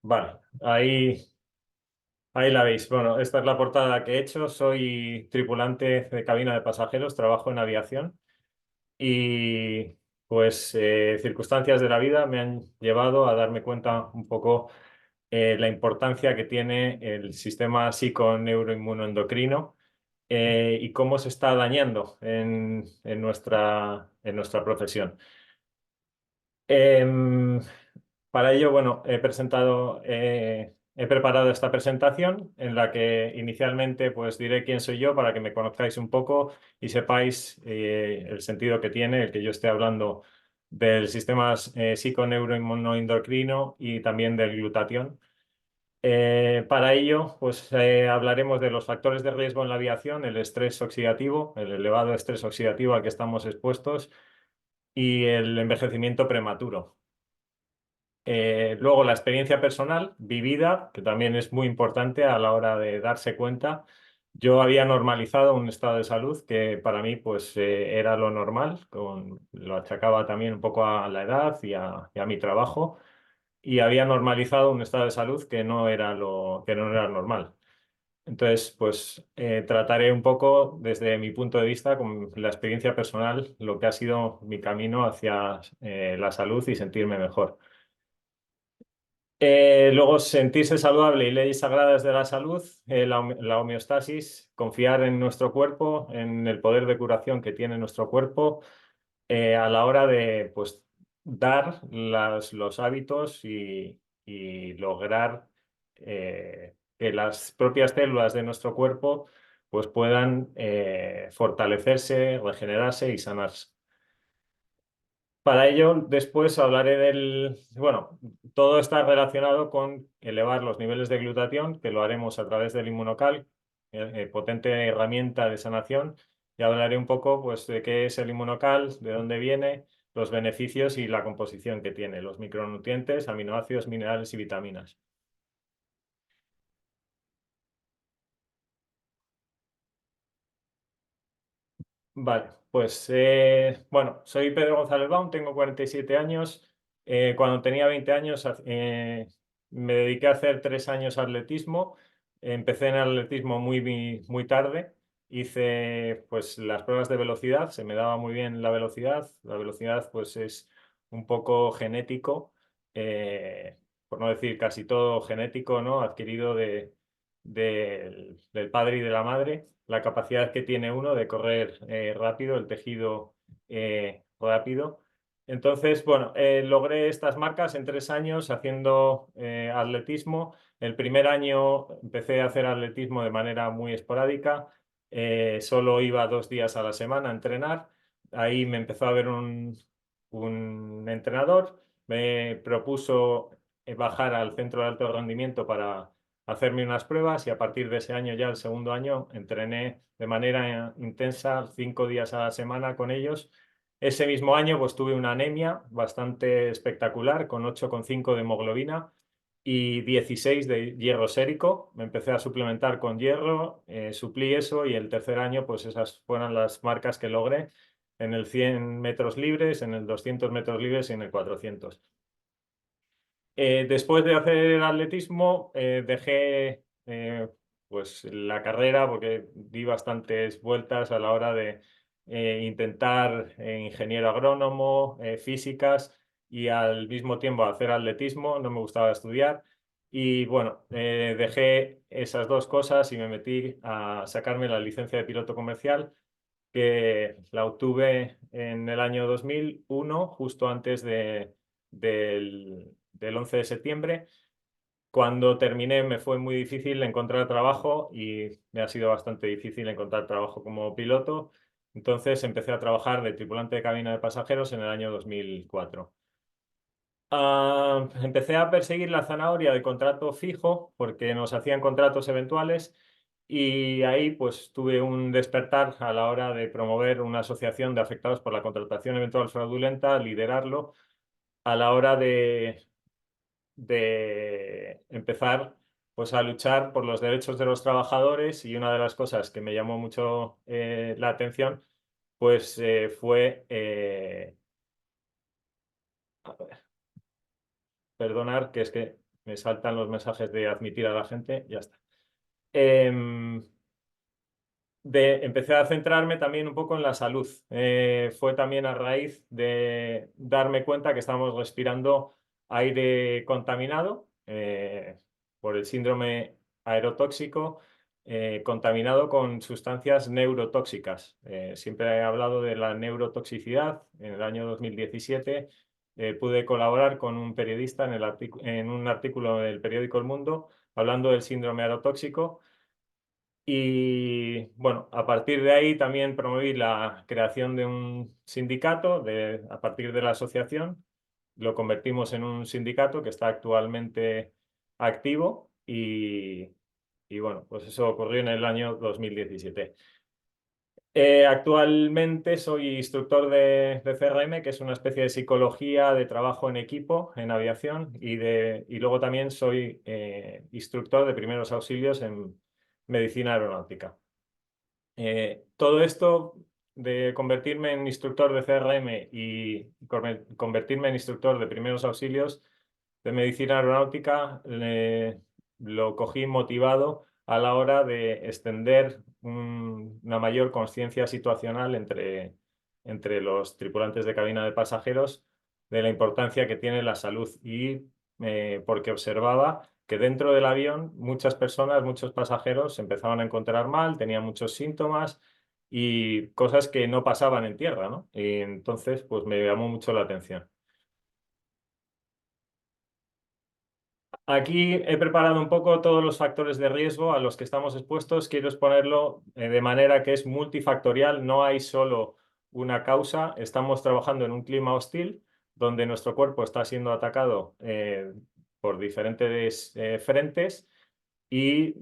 Vale, ahí la veis. Bueno, esta es la portada que he hecho. Soy tripulante de cabina de pasajeros, trabajo en aviación y pues circunstancias de la vida me han llevado a darme cuenta un poco la importancia que tiene el sistema psiconeuroinmunoendocrino y cómo se está dañando en nuestra profesión. Em, para ello, bueno, he preparado esta presentación en la que inicialmente pues diré quién soy yo para que me conozcáis un poco y sepáis el sentido que tiene el que yo esté hablando del sistema psiconeuroinmunoendocrino y también del glutatión. Para ello, pues hablaremos de los factores de riesgo en la aviación, el estrés oxidativo, el elevado estrés oxidativo al que estamos expuestos y el envejecimiento prematuro. Luego la experiencia personal vivida, que también es muy importante a la hora de darse cuenta. Yo había normalizado un estado de salud que para mí pues era lo normal, lo achacaba también un poco a la edad y a mi trabajo, y había normalizado un estado de salud que no era normal. Entonces, pues trataré un poco desde mi punto de vista, con la experiencia personal, lo que ha sido mi camino hacia la salud y sentirme mejor. Luego, sentirse saludable y leyes sagradas de la salud, la homeostasis, confiar en nuestro cuerpo, en el poder de curación que tiene nuestro cuerpo a la hora de pues, dar los hábitos y lograr que las propias células de nuestro cuerpo pues, puedan fortalecerse, regenerarse y sanarse. Para ello, después hablaré bueno, todo está relacionado con elevar los niveles de glutatión, que lo haremos a través del inmunocal, potente herramienta de sanación, y hablaré un poco, pues, de qué es el inmunocal, de dónde viene, los beneficios y la composición que tiene, los micronutrientes, aminoácidos, minerales y vitaminas. Vale, pues bueno, soy Pedro González Baum, tengo 47 años. Cuando tenía 20 años me dediqué a hacer 3 años atletismo. Empecé en atletismo muy tarde. Hice pues las pruebas de velocidad, se me daba muy bien la velocidad. La velocidad pues es un poco genético, por no decir casi todo genético, ¿no? Adquirido del padre y de la madre, la capacidad que tiene uno de correr rápido, el tejido rápido. Entonces, bueno, logré estas marcas en 3 años haciendo atletismo. El primer año empecé a hacer atletismo de manera muy esporádica. Solo iba 2 días a la semana a entrenar. Ahí me empezó a ver un entrenador. Me propuso bajar al centro de alto rendimiento para hacerme unas pruebas y a partir de ese año, ya el segundo año, entrené de manera intensa 5 días a la semana con ellos. Ese mismo año pues tuve una anemia bastante espectacular con 8,5 de hemoglobina y 16 de hierro sérico. Me empecé a suplementar con hierro, suplí eso y el tercer año pues esas fueron las marcas que logré en el 100 metros libres, en el 200 metros libres y en el 400. Después de hacer atletismo, dejé pues la carrera porque di bastantes vueltas a la hora de intentar ingeniero agrónomo, físicas y al mismo tiempo hacer atletismo. No me gustaba estudiar y bueno, dejé esas dos cosas y me metí a sacarme la licencia de piloto comercial que la obtuve en el año 2001, justo antes del 11 de septiembre. Cuando terminé me fue muy difícil encontrar trabajo y me ha sido bastante difícil encontrar trabajo como piloto. Entonces empecé a trabajar de tripulante de cabina de pasajeros en el año 2004. Empecé a perseguir la zanahoria de contrato fijo porque nos hacían contratos eventuales y ahí pues tuve un despertar a la hora de promover una asociación de afectados por la contratación eventual fraudulenta, liderarlo a la hora de empezar pues a luchar por los derechos de los trabajadores y una de las cosas que me llamó mucho la atención pues fue a ver, perdonar que es que me saltan los mensajes de admitir a la gente, ya está. Em, Empecé a centrarme también un poco en la salud. Fue también a raíz de darme cuenta que estábamos respirando aire contaminado por el síndrome aerotóxico, contaminado con sustancias neurotóxicas. Siempre he hablado de la neurotoxicidad. En el año 2017 pude colaborar con un periodista en un artículo del periódico El Mundo hablando del síndrome aerotóxico. Y bueno, a partir de ahí también promoví la creación de un sindicato a partir de la asociación. Lo convertimos en un sindicato que está actualmente activo y bueno, pues eso ocurrió en el año 2017. Actualmente soy instructor de CRM, que es una especie de psicología de trabajo en equipo en aviación y luego también soy instructor de primeros auxilios en medicina aeronáutica. Todo esto de convertirme en instructor de CRM y convertirme en instructor de primeros auxilios de medicina aeronáutica lo cogí motivado a la hora de extender una mayor conciencia situacional entre los tripulantes de cabina de pasajeros de la importancia que tiene la salud y porque observaba que dentro del avión muchas personas, muchos pasajeros se empezaban a encontrar mal, tenían muchos síntomas y cosas que no pasaban en tierra, ¿no? Y entonces, pues me llamó mucho la atención. Aquí he preparado un poco todos los factores de riesgo a los que estamos expuestos. Quiero exponerlo de manera que es multifactorial, no hay solo una causa. Estamos trabajando en un clima hostil donde nuestro cuerpo está siendo atacado por diferentes frentes y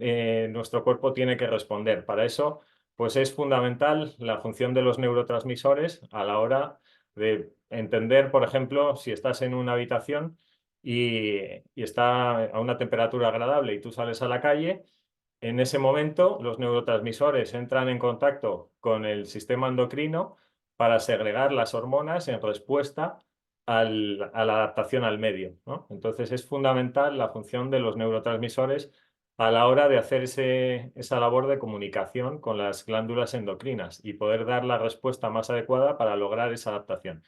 nuestro cuerpo tiene que responder. Para eso, pues es fundamental la función de los neurotransmisores a la hora de entender, por ejemplo, si estás en una habitación y está a una temperatura agradable y tú sales a la calle, en ese momento los neurotransmisores entran en contacto con el sistema endocrino para segregar las hormonas en respuesta a la adaptación al medio, ¿no? Entonces es fundamental la función de los neurotransmisores a la hora de hacer esa labor de comunicación con las glándulas endocrinas y poder dar la respuesta más adecuada para lograr esa adaptación.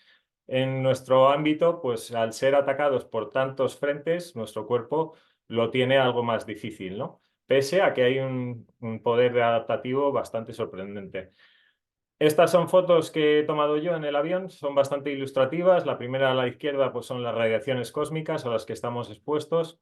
En nuestro ámbito, pues al ser atacados por tantos frentes, nuestro cuerpo lo tiene algo más difícil, ¿no? Pese a que hay un poder adaptativo bastante sorprendente. Estas son fotos que he tomado yo en el avión, son bastante ilustrativas. La primera a la izquierda pues son las radiaciones cósmicas a las que estamos expuestos.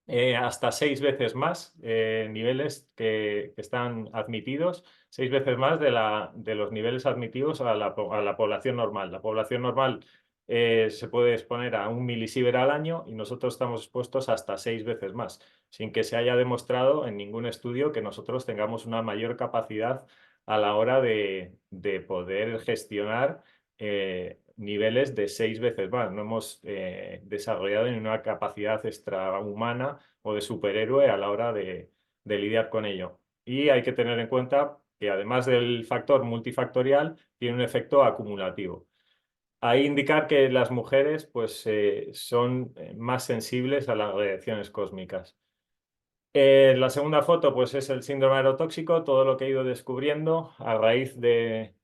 Hasta 6 veces más niveles que están admitidos, 6 veces más de los niveles admitidos a la población normal. La población normal se puede exponer a 1 milisievert al año y nosotros estamos expuestos hasta 6 veces más, sin que se haya demostrado en ningún estudio que nosotros tengamos una mayor capacidad a la hora de poder gestionar niveles de 6 veces más. No hemos desarrollado ni una capacidad extrahumana o de superhéroe a la hora de lidiar con ello. Y hay que tener en cuenta que además del factor multifactorial, tiene un efecto acumulativo. Ahí indicar que las mujeres pues, son más sensibles a las radiaciones cósmicas. La segunda foto pues, es el síndrome aerotóxico, todo lo que he ido descubriendo a raíz de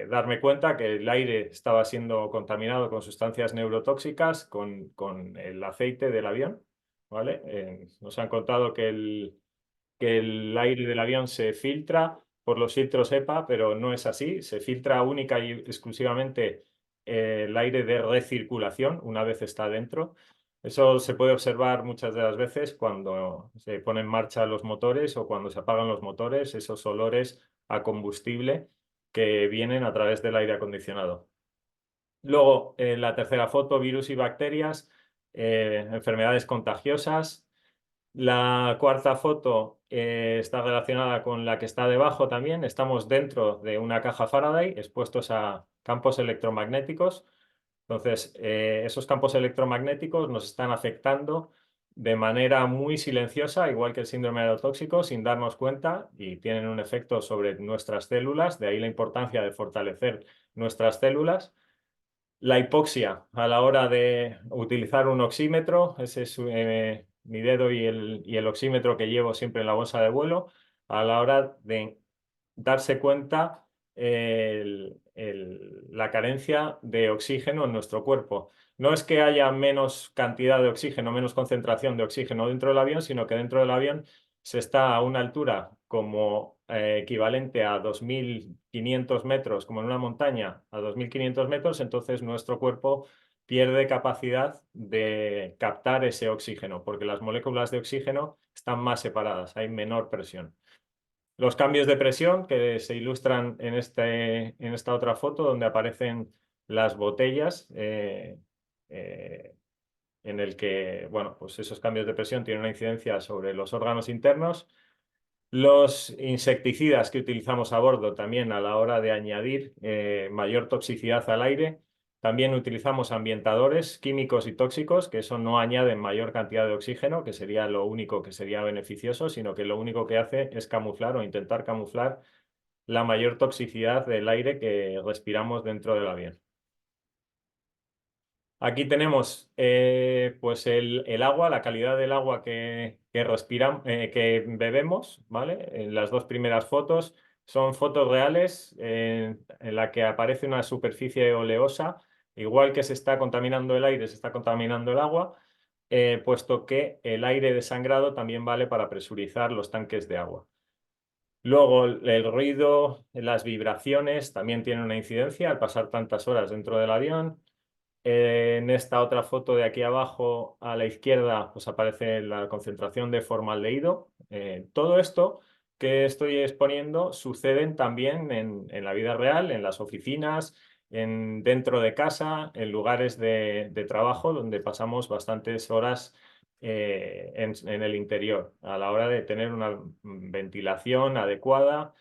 darme cuenta que el aire estaba siendo contaminado con sustancias neurotóxicas, con el aceite del avión, ¿vale? Nos han contado que el aire del avión se filtra por los filtros EPA, pero no es así. Se filtra única y exclusivamente el aire de recirculación una vez está dentro. Eso se puede observar muchas de las veces cuando se ponen en marcha los motores o cuando se apagan los motores, esos olores a combustible que vienen a través del aire acondicionado. Luego, la tercera foto, virus y bacterias, enfermedades contagiosas. La cuarta foto está relacionada con la que está debajo también. Estamos dentro de una caja Faraday expuestos a campos electromagnéticos. Entonces, esos campos electromagnéticos nos están afectando de manera muy silenciosa, igual que el síndrome aerotóxico, sin darnos cuenta y tienen un efecto sobre nuestras células, de ahí la importancia de fortalecer nuestras células. La hipoxia a la hora de utilizar un oxímetro, ese es mi dedo y el oxímetro que llevo siempre en la bolsa de vuelo, a la hora de darse cuenta la carencia de oxígeno en nuestro cuerpo. No es que haya menos cantidad de oxígeno, menos concentración de oxígeno dentro del avión, sino que dentro del avión se está a una altura como equivalente a 2.500 metros, como en una montaña, a 2.500 metros, entonces nuestro cuerpo pierde capacidad de captar ese oxígeno, porque las moléculas de oxígeno están más separadas, hay menor presión. Los cambios de presión que se ilustran en esta otra foto, donde aparecen las botellas, en el que, bueno, pues esos cambios de presión tienen una incidencia sobre los órganos internos. Los insecticidas que utilizamos a bordo también a la hora de añadir mayor toxicidad al aire. También utilizamos ambientadores químicos y tóxicos, que eso no añaden mayor cantidad de oxígeno, que sería lo único que sería beneficioso, sino que lo único que hace es camuflar o intentar camuflar la mayor toxicidad del aire que respiramos dentro del avión. Aquí tenemos pues el agua, la calidad del agua que respiramos, que bebemos, ¿vale? En las dos primeras fotos son fotos reales en la que aparece una superficie oleosa, igual que se está contaminando el aire, se está contaminando el agua, puesto que el aire desangrado también vale para presurizar los tanques de agua. Luego, el ruido, las vibraciones también tienen una incidencia al pasar tantas horas dentro del avión. En esta otra foto de aquí abajo a la izquierda pues aparece la concentración de formaldehído. Todo esto que estoy exponiendo suceden también en la vida real, en las oficinas, dentro de casa, en lugares de trabajo donde pasamos bastantes horas en el interior a la hora de tener una ventilación adecuada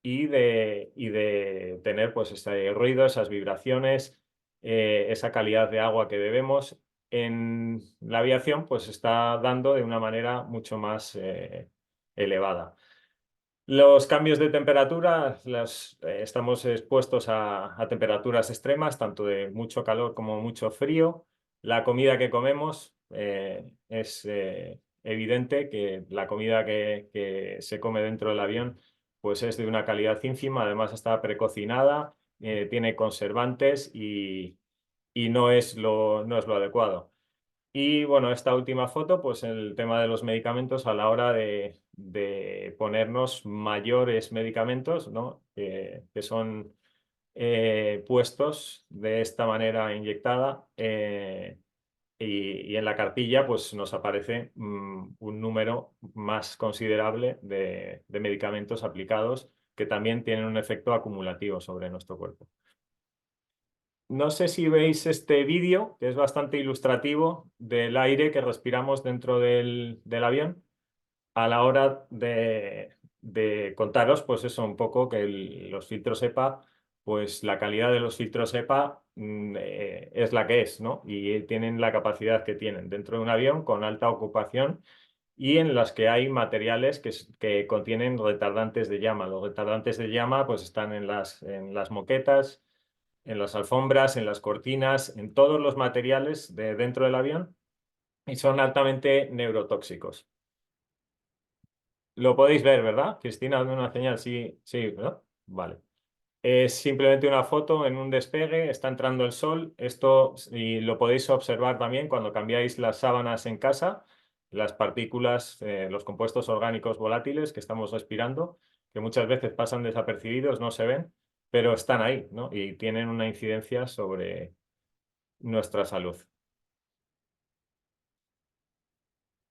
y de tener pues ese ruido, esas vibraciones, esa calidad de agua que bebemos. En la aviación pues se está dando de una manera mucho más elevada. Los cambios de temperatura, estamos expuestos a temperaturas extremas, tanto de mucho calor como mucho frío. La comida que comemos es evidente que la comida que se come dentro del avión pues es de una calidad ínfima, además está precocinada, tiene conservantes y no es lo adecuado. Y bueno, esta última foto, pues el tema de los medicamentos a la hora de ponernos mayores medicamentos, ¿no? Que son puestos de esta manera inyectada y en la cartilla pues nos aparece un número más considerable de medicamentos aplicados que también tienen un efecto acumulativo sobre nuestro cuerpo. No sé si veis este vídeo, que es bastante ilustrativo del aire que respiramos dentro del avión, a la hora de contaros, pues eso, un poco que los filtros EPA, pues la calidad de los filtros EPA es la que es, ¿no? Y tienen la capacidad que tienen dentro de un avión con alta ocupación y en las que hay materiales que contienen retardantes de llama. Los retardantes de llama pues están en las moquetas, en las alfombras, en las cortinas, en todos los materiales de dentro del avión y son altamente neurotóxicos. Lo podéis ver, ¿verdad? Cristina, dame una señal, sí, sí, ¿verdad? Vale. Es simplemente una foto en un despegue, está entrando el sol. Esto y lo podéis observar también cuando cambiáis las sábanas en casa, las partículas, los compuestos orgánicos volátiles que estamos respirando, que muchas veces pasan desapercibidos, no se ven, pero están ahí, ¿no? Y tienen una incidencia sobre nuestra salud.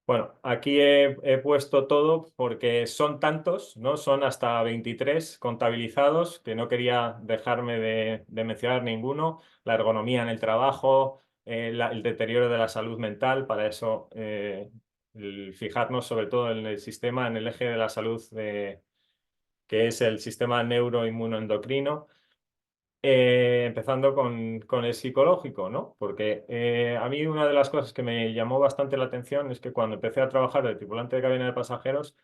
Bueno, aquí he puesto todo porque son tantos, ¿no? Son hasta 23 contabilizados, que no quería dejarme de mencionar ninguno. La ergonomía en el trabajo, el deterioro de la salud mental, para eso fijarnos sobre todo en el sistema, en el eje de la salud, que es el sistema neuroinmunoendocrino. Empezando con el psicológico, ¿no? Porque a mí una de las cosas que me llamó bastante la atención es que cuando empecé a trabajar de tripulante de cabina de pasajeros,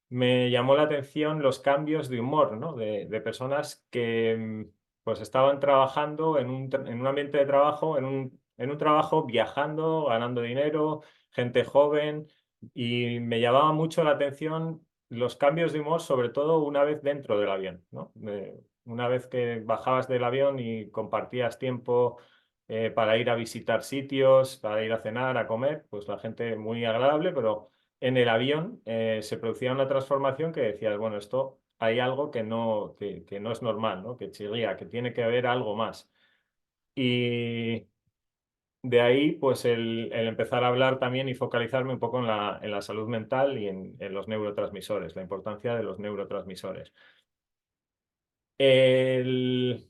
me llamó la atención los cambios de humor, ¿no? De personas que pues estaban trabajando en un ambiente de trabajo, en un trabajo viajando, ganando dinero, gente joven, y me llamaba mucho la atención los cambios de humor, sobre todo una vez dentro del avión, ¿no? Una vez que bajabas del avión y compartías tiempo para ir a visitar sitios, para ir a cenar, a comer, pues la gente muy agradable, pero en el avión se producía una transformación que decías, bueno, esto hay algo que no es normal, ¿no? Que chirría, que tiene que haber algo más. Y de ahí, pues el empezar a hablar también y focalizarme un poco en la salud mental y en los neurotransmisores, la importancia de los neurotransmisores.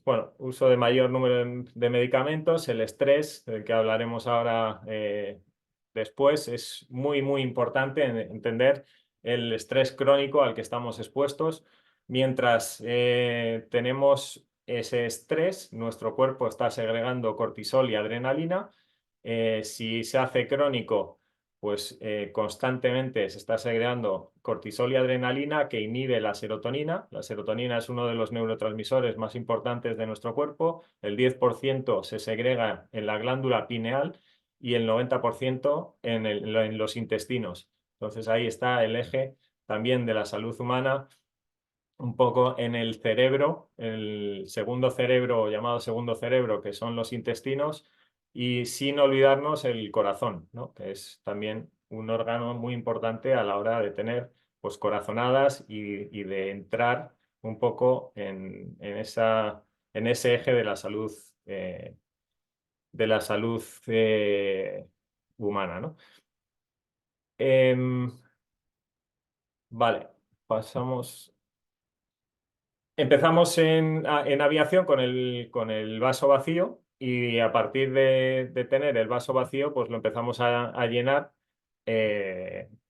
Bueno, uso de mayor número de medicamentos, el estrés, del que hablaremos ahora después, es muy, muy importante entender el estrés crónico al que estamos expuestos. Mientras tenemos ese estrés, nuestro cuerpo está segregando cortisol y adrenalina. Si se hace crónico, pues constantemente se está segregando cortisol y adrenalina que inhibe la serotonina. La serotonina es uno de los neurotransmisores más importantes de nuestro cuerpo. El 10% se segrega en la glándula pineal y el 90% en los intestinos. Entonces ahí está el eje también de la salud humana, un poco en el cerebro, el segundo cerebro, llamado segundo cerebro, que son los intestinos, y sin olvidarnos el corazón, ¿no? Que es también un órgano muy importante a la hora de tener pues, corazonadas y de entrar un poco en ese eje de la salud humana, ¿no? Em, vale, pasamos. Empezamos en aviación con el vaso vacío y a partir de tener el vaso vacío, pues lo empezamos a llenar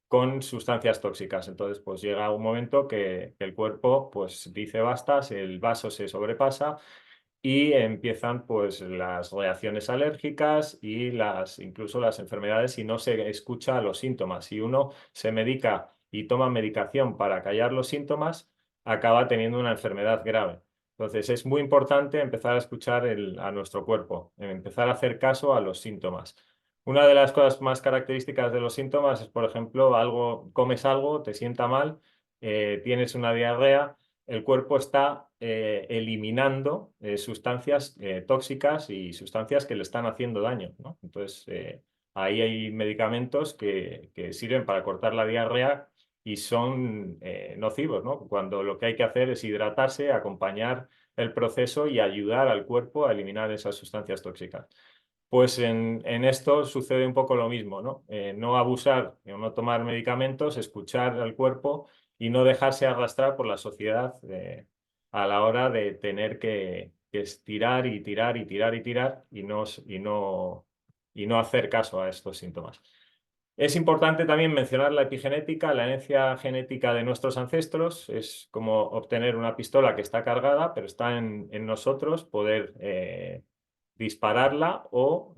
con sustancias tóxicas. Entonces, pues llega un momento que el cuerpo pues dice basta, el vaso se sobrepasa y empiezan pues las reacciones alérgicas y incluso las enfermedades si no se escucha los síntomas. Si uno se medica y toma medicación para callar los síntomas, acaba teniendo una enfermedad grave. Entonces es muy importante empezar a escuchar a nuestro cuerpo, empezar a hacer caso a los síntomas. Una de las cosas más características de los síntomas es, por ejemplo, comes algo, te sienta mal, tienes una diarrea, el cuerpo está eliminando sustancias tóxicas y sustancias que le están haciendo daño, ¿no? Entonces, ahí hay medicamentos que sirven para cortar la diarrea y son nocivos, ¿no? Cuando lo que hay que hacer es hidratarse, acompañar el proceso y ayudar al cuerpo a eliminar esas sustancias tóxicas. Pues en esto sucede un poco lo mismo, ¿no? No abusar, no tomar medicamentos, escuchar al cuerpo y no dejarse arrastrar por la sociedad a la hora de tener que estirar y tirar y tirar y tirar y no hacer caso a estos síntomas. Es importante también mencionar la epigenética, la herencia genética de nuestros ancestros. Es como obtener una pistola que está cargada, pero está en nosotros poder dispararla o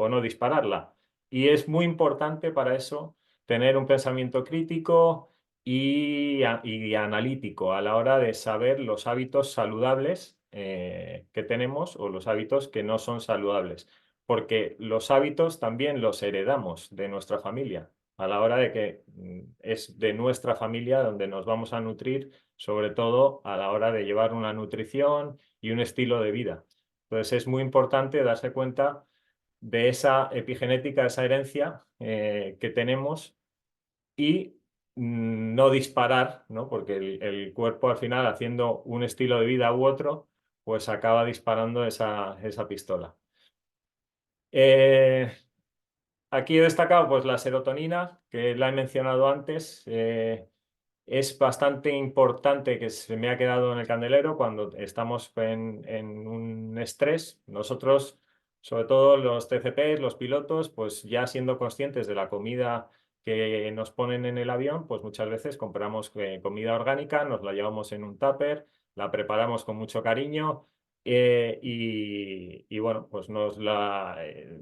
no dispararla. Y es muy importante para eso tener un pensamiento crítico y analítico a la hora de saber los hábitos saludables que tenemos o los hábitos que no son saludables porque los hábitos también los heredamos de nuestra familia, a la hora de que es de nuestra familia donde nos vamos a nutrir, sobre todo a la hora de llevar una nutrición y un estilo de vida. Entonces es muy importante darse cuenta de esa epigenética, esa herencia que tenemos y no disparar, ¿no? Porque el cuerpo al final haciendo un estilo de vida u otro, pues acaba disparando esa pistola. Eh, Aquí he destacado pues, la serotonina, que la he mencionado antes. Es bastante importante que se me ha quedado en el candelero cuando estamos en un estrés. Nosotros, sobre todo los TCPs, los pilotos, pues ya siendo conscientes de la comida que nos ponen en el avión, pues muchas veces compramos comida orgánica, nos la llevamos en un tupper, la preparamos con mucho cariño y bueno, pues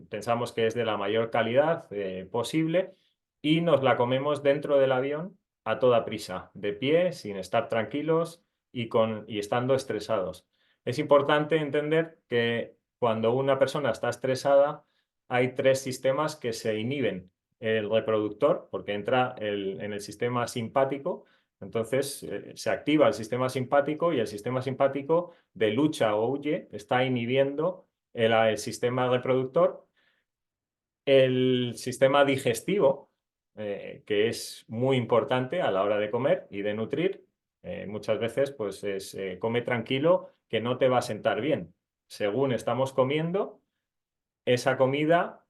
pensamos que es de la mayor calidad posible y nos la comemos dentro del avión a toda prisa, de pie, sin estar tranquilos y estando estresados. Es importante entender que cuando una persona está estresada, hay tres sistemas que se inhiben. El reproductor, porque entra en el sistema simpático, entonces se activa el sistema simpático y el sistema simpático de lucha o huye está inhibiendo el sistema reproductor. El sistema digestivo, que es muy importante a la hora de comer y de nutrir, muchas veces pues come tranquilo que no te va a sentar bien. Según estamos comiendo, esa comida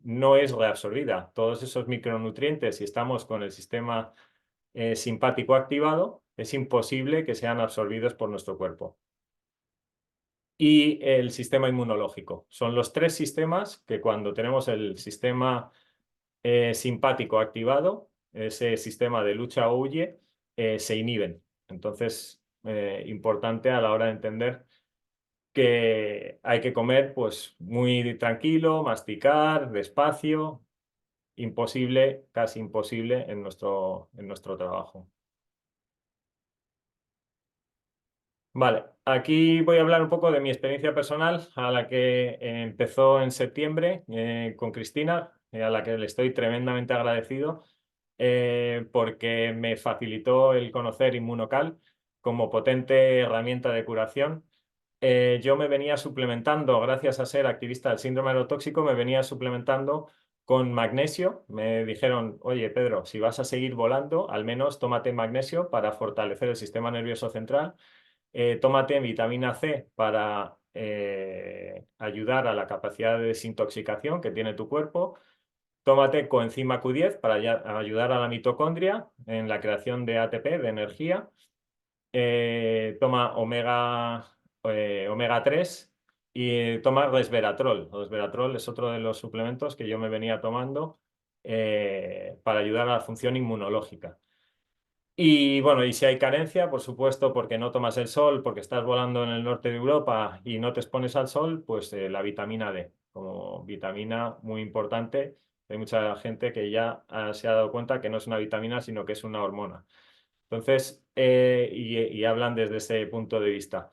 no es reabsorbida. Todos esos micronutrientes, si estamos con el sistema simpático activado, es imposible que sean absorbidos por nuestro cuerpo. Y el sistema inmunológico. Son los tres sistemas que cuando tenemos el sistema simpático activado, ese sistema de lucha o huye, se inhiben. Entonces, importante a la hora de entender que hay que comer pues muy tranquilo, masticar, despacio, imposible, casi imposible en nuestro trabajo. Vale, aquí voy a hablar un poco de mi experiencia personal, a la que empezó en septiembre con Cristina, a la que le estoy tremendamente agradecido porque me facilitó el conocer Inmunocal como potente herramienta de curación. Yo me venía suplementando, gracias a ser activista del síndrome aerotóxico, me venía suplementando con magnesio. Me dijeron, oye Pedro, si vas a seguir volando, al menos tómate magnesio para fortalecer el sistema nervioso central. Tómate vitamina C para ayudar a la capacidad de desintoxicación que tiene tu cuerpo. Tómate coenzima Q10 para ayudar a la mitocondria en la creación de ATP, de energía. Toma omega 3 y toma resveratrol. Resveratrol es otro de los suplementos que yo me venía tomando para ayudar a la función inmunológica. Y bueno, y si hay carencia, por supuesto, porque no tomas el sol, porque estás volando en el norte de Europa y no te expones al sol, pues la vitamina D, como vitamina muy importante. Hay mucha gente que ya se ha dado cuenta que no es una vitamina, sino que es una hormona. Entonces, y hablan desde ese punto de vista.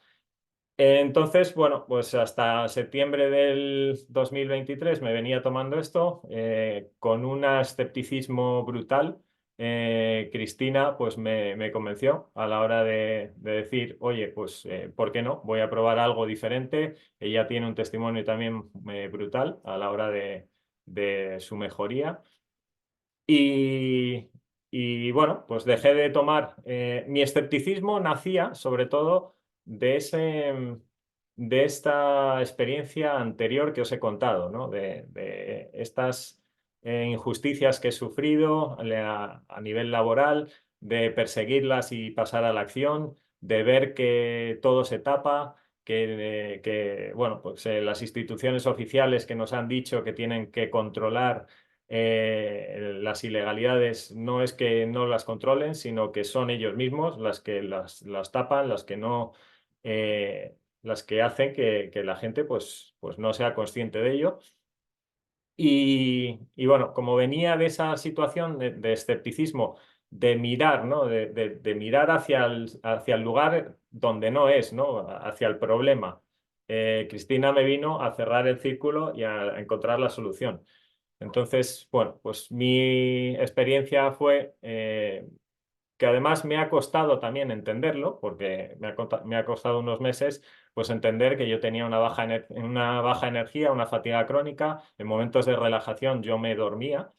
Entonces, bueno, pues hasta septiembre del 2023 me venía tomando esto con un escepticismo brutal. Cristina pues me convenció a la hora de decir, oye, pues ¿por qué no? Voy a probar algo diferente. Ella tiene un testimonio también brutal a la hora de su mejoría. Y, y bueno, pues dejé de tomar. Mi escepticismo nacía sobre todo de esta experiencia anterior que os he contado, ¿no? De estas injusticias que he sufrido a nivel laboral, de perseguirlas y pasar a la acción, de ver que todo se tapa. Bueno, pues las instituciones oficiales que nos han dicho que tienen que controlar las ilegalidades no es que no las controlen, sino que son ellos mismos las que las tapan, las que no, las que hacen que la gente pues no sea consciente de ello. Y bueno, como venía de esa situación de escepticismo, de mirar, ¿no? De mirar hacia el lugar donde no es, ¿no? Hacia el problema. Cristina me vino a cerrar el círculo y a encontrar la solución. Entonces, bueno, pues mi experiencia fue que además me ha costado también entenderlo, porque me ha costado unos meses, pues entender que yo tenía una baja energía, una fatiga crónica, en momentos de relajación yo me dormía,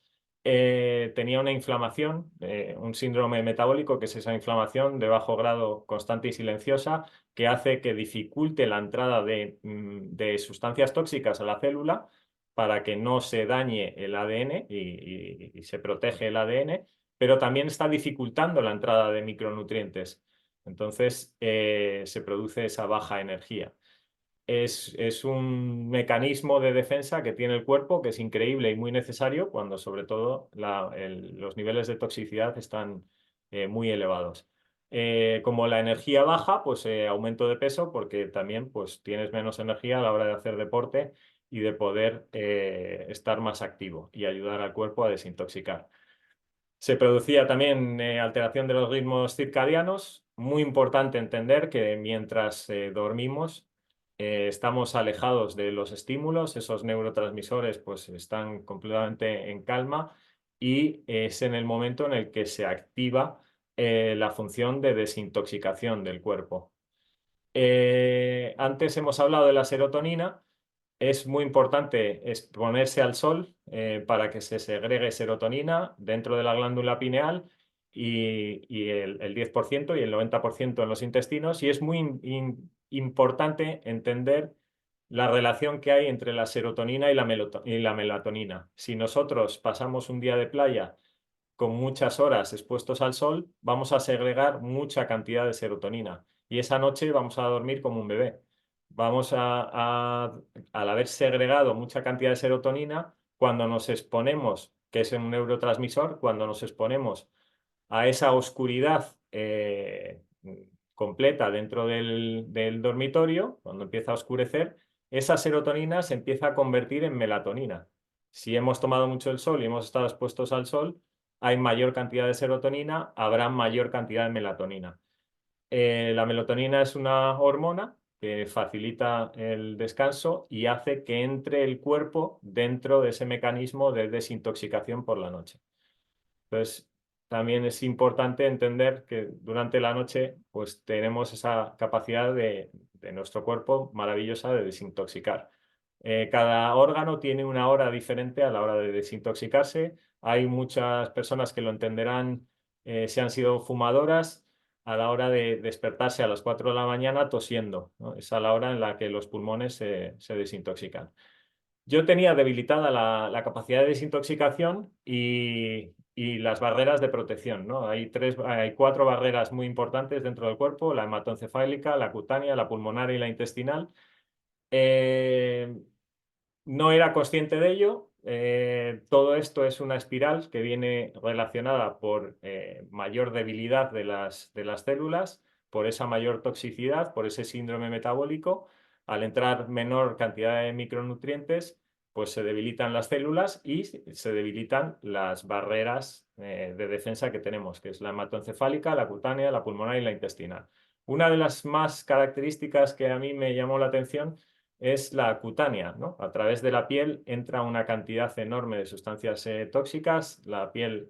tenía una inflamación, un síndrome metabólico, que es esa inflamación de bajo grado constante y silenciosa, que hace que dificulte la entrada de sustancias tóxicas a la célula para que no se dañe el ADN y se protege el ADN, pero también está dificultando la entrada de micronutrientes. Entonces se produce esa baja energía. Es un mecanismo de defensa que tiene el cuerpo que es increíble y muy necesario cuando sobre todo los niveles de toxicidad están muy elevados. Como la energía baja, pues aumento de peso porque también pues, tienes menos energía a la hora de hacer deporte y de poder estar más activo y ayudar al cuerpo a desintoxicar. Se producía también alteración de los ritmos circadianos, muy importante entender que mientras dormimos, estamos alejados de los estímulos, esos neurotransmisores pues están completamente en calma y es en el momento en el que se activa la función de desintoxicación del cuerpo. Antes hemos hablado de la serotonina. Es muy importante exponerse al sol para que se segregue serotonina dentro de la glándula pineal y el 10% y el 90% en los intestinos. Y es muy importante entender la relación que hay entre la serotonina y la melatonina. Si nosotros pasamos un día de playa con muchas horas expuestos al sol, vamos a segregar mucha cantidad de serotonina y esa noche vamos a dormir como un bebé. Vamos al haber segregado mucha cantidad de serotonina, cuando nos exponemos, que es un neurotransmisor, cuando nos exponemos a esa oscuridad completa dentro del dormitorio, cuando empieza a oscurecer, esa serotonina se empieza a convertir en melatonina. Si hemos tomado mucho el sol y hemos estado expuestos al sol, hay mayor cantidad de serotonina, habrá mayor cantidad de melatonina. La melatonina es una hormona que facilita el descanso y hace que entre el cuerpo dentro de ese mecanismo de desintoxicación por la noche. Entonces, también es importante entender que durante la noche pues tenemos esa capacidad de nuestro cuerpo maravillosa de desintoxicar. Cada órgano tiene una hora diferente a la hora de desintoxicarse. Hay muchas personas que lo entenderán si han sido fumadoras a la hora de despertarse a las 4 de la mañana tosiendo, ¿no? Es a la hora en la que los pulmones se desintoxican. Yo tenía debilitada la capacidad de desintoxicación y las barreras de protección, ¿no? Hay 4 barreras muy importantes dentro del cuerpo: la hematoencefálica, la cutánea, la pulmonar y la intestinal. Eh, no era consciente de ello. Todo esto es una espiral que viene relacionada por mayor debilidad de las células, por esa mayor toxicidad, por ese síndrome metabólico. Al entrar menor cantidad de micronutrientes, pues se debilitan las células y se debilitan las barreras de defensa que tenemos, que es la hematoencefálica, la cutánea, la pulmonar y la intestinal. Una de las más características que a mí me llamó la atención es la cutánea, ¿no? A través de la piel entra una cantidad enorme de sustancias tóxicas. La piel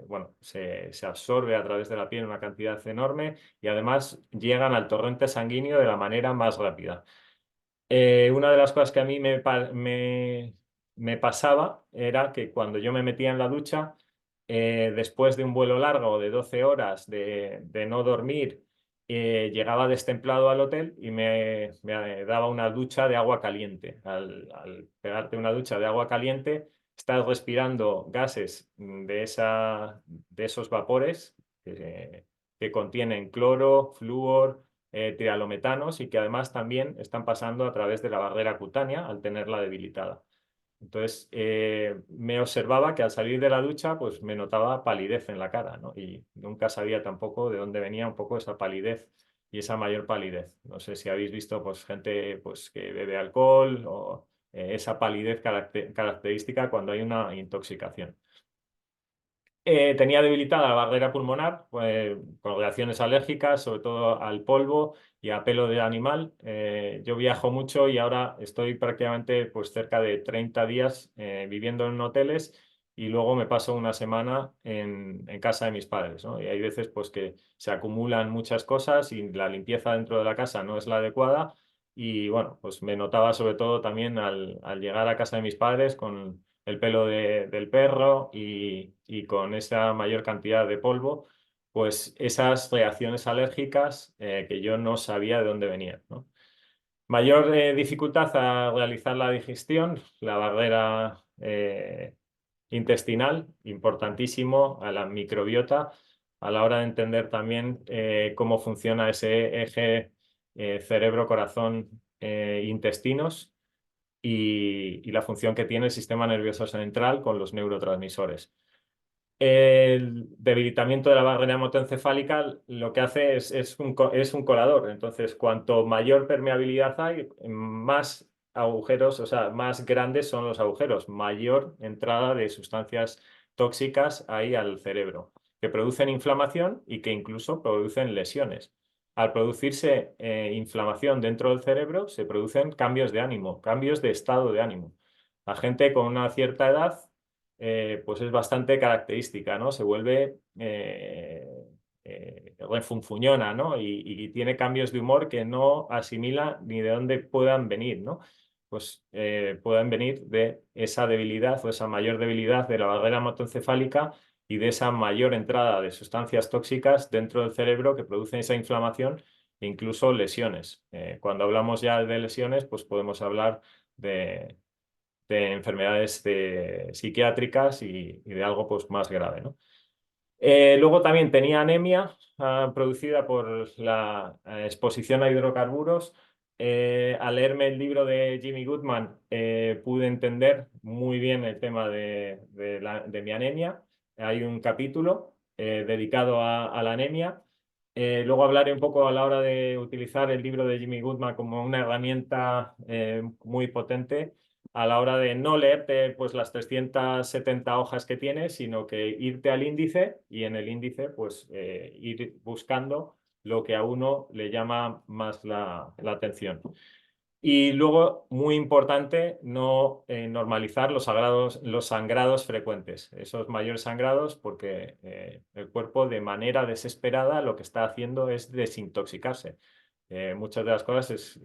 bueno, se absorbe a través de la piel una cantidad enorme y además llegan al torrente sanguíneo de la manera más rápida. Una de las cosas que a mí me pasaba era que cuando yo me metía en la ducha, después de un vuelo largo de 12 horas de no dormir, llegaba destemplado al hotel y me daba una ducha de agua caliente. Al pegarte una ducha de agua caliente, estás respirando gases de esos vapores que contienen cloro, flúor, trialometanos, y que además también están pasando a través de la barrera cutánea al tenerla debilitada. Entonces, me observaba que al salir de la ducha, pues me notaba palidez en la cara, ¿no? Y nunca sabía tampoco de dónde venía un poco esa palidez y esa mayor palidez. No sé si habéis visto pues, gente pues, que bebe alcohol o esa palidez característica cuando hay una intoxicación. Tenía debilitada la barrera pulmonar, pues, con reacciones alérgicas, sobre todo al polvo y a pelo de animal. Yo viajo mucho y ahora estoy prácticamente pues, cerca de 30 días viviendo en hoteles y luego me paso una semana en casa de mis padres, ¿no? Y hay veces pues, que se acumulan muchas cosas y la limpieza dentro de la casa no es la adecuada. Y bueno, pues me notaba sobre todo también al llegar a casa de mis padres con el pelo del perro y con esa mayor cantidad de polvo, pues esas reacciones alérgicas que yo no sabía de dónde venían, ¿no? Mayor dificultad a realizar la digestión, la barrera intestinal, importantísimo, a la microbiota, a la hora de entender también cómo funciona ese eje cerebro-corazón-intestinos y la función que tiene el sistema nervioso central con los neurotransmisores. El debilitamiento de la barrera hematoencefálica lo que hace es un colador. Entonces, cuanto mayor permeabilidad hay, más agujeros, o sea, más grandes son los agujeros, mayor entrada de sustancias tóxicas hay al cerebro. que producen inflamación y que incluso producen lesiones. Al producirse inflamación dentro del cerebro, se producen cambios de ánimo, cambios de estado de ánimo. La gente con una cierta edad, pues es bastante característica, ¿no? Se vuelve refunfuñona, ¿no? Y tiene cambios de humor que no asimila ni de dónde puedan venir, ¿no? Pues puedan venir de esa debilidad o esa mayor debilidad de la barrera hematoencefálica y de esa mayor entrada de sustancias tóxicas dentro del cerebro que producen esa inflamación e incluso lesiones. Cuando hablamos ya de lesiones, pues podemos hablar de enfermedades psiquiátricas y de algo pues, más grave, ¿no? Luego también tenía anemia producida por la exposición a hidrocarburos. Al leerme el libro de Jimmy Goodman pude entender muy bien el tema de mi anemia. Hay un capítulo dedicado a la anemia. Luego hablaré un poco a la hora de utilizar el libro de Jimmy Goodman como una herramienta muy potente a la hora de no leerte pues, las 370 hojas que tienes, sino que irte al índice y en el índice pues, ir buscando lo que a uno le llama más la atención. Y luego, muy importante, no normalizar los sangrados frecuentes, esos mayores sangrados, porque el cuerpo de manera desesperada lo que está haciendo es desintoxicarse. Muchas de las cosas es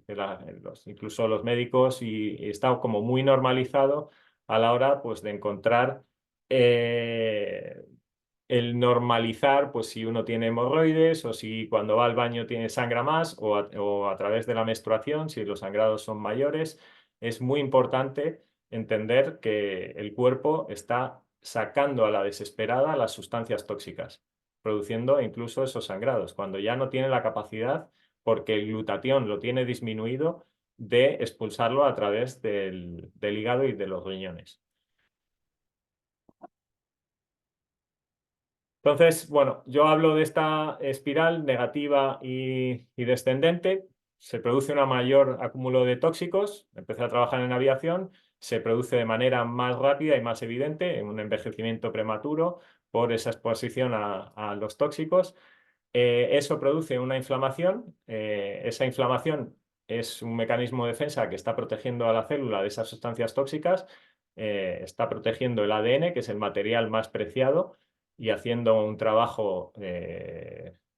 que incluso los médicos y está como muy normalizado a la hora pues, de encontrar el normalizar, pues si uno tiene hemorroides o si cuando va al baño tiene sangra más o a través de la menstruación, si los sangrados son mayores, es muy importante entender que el cuerpo está sacando a la desesperada las sustancias tóxicas, produciendo incluso esos sangrados, cuando ya no tiene la capacidad, porque el glutatión lo tiene disminuido, de expulsarlo a través del hígado y de los riñones. Entonces, bueno, yo hablo de esta espiral negativa y descendente. Se produce un mayor acúmulo de tóxicos. Empecé a trabajar en aviación. Se produce de manera más rápida y más evidente en un envejecimiento prematuro por esa exposición a los tóxicos. Eso produce una inflamación. Esa inflamación es un mecanismo de defensa que está protegiendo a la célula de esas sustancias tóxicas. Está protegiendo el ADN, que es el material más preciado y haciendo un trabajo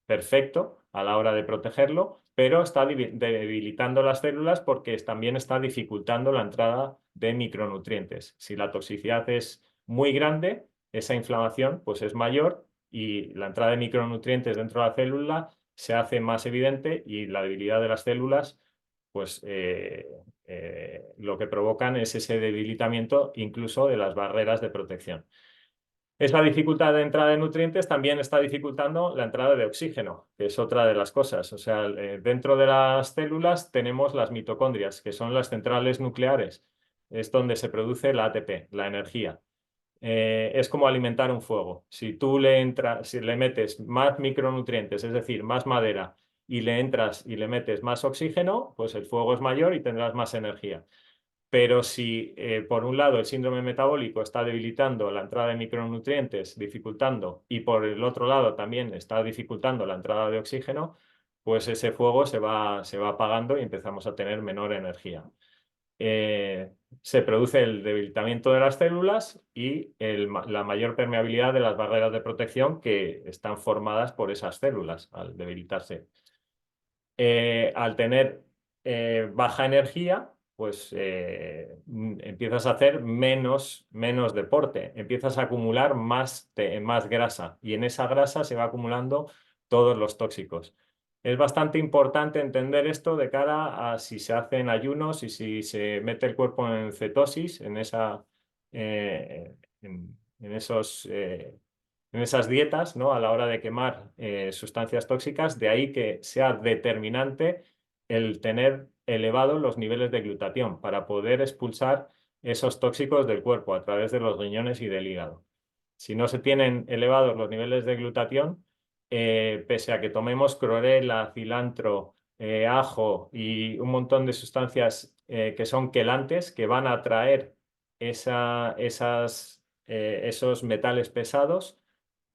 perfecto a la hora de protegerlo, pero está debilitando las células porque también está dificultando la entrada de micronutrientes. Si la toxicidad es muy grande, esa inflamación pues es mayor y la entrada de micronutrientes dentro de la célula se hace más evidente y la debilidad de las células pues lo que provocan es ese debilitamiento incluso de las barreras de protección. Esa dificultad de entrada de nutrientes también está dificultando la entrada de oxígeno, que es otra de las cosas. O sea, dentro de las células tenemos las mitocondrias, que son las centrales nucleares. Es donde se produce la ATP, la energía. Es como alimentar un fuego. Si tú si le metes más micronutrientes, es decir, más madera, y le entras y le metes más oxígeno, pues el fuego es mayor y tendrás más energía. Pero si por un lado el síndrome metabólico está debilitando la entrada de micronutrientes, dificultando, y por el otro lado también está dificultando la entrada de oxígeno, pues ese fuego se va apagando y empezamos a tener menor energía. Se produce el debilitamiento de las células y la mayor permeabilidad de las barreras de protección que están formadas por esas células al debilitarse. Al tener baja energía, pues empiezas a hacer menos deporte, empiezas a acumular más grasa y en esa grasa se va acumulando todos los tóxicos. Es bastante importante entender esto de cara a si se hacen ayunos y si se mete el cuerpo en cetosis, en esas dietas, ¿no? A la hora de quemar sustancias tóxicas, de ahí que sea determinante el tener elevados los niveles de glutatión para poder expulsar esos tóxicos del cuerpo a través de los riñones y del hígado. Si no se tienen elevados los niveles de glutatión, pese a que tomemos clorela, cilantro, ajo y un montón de sustancias que son quelantes, que van a atraer esos metales pesados,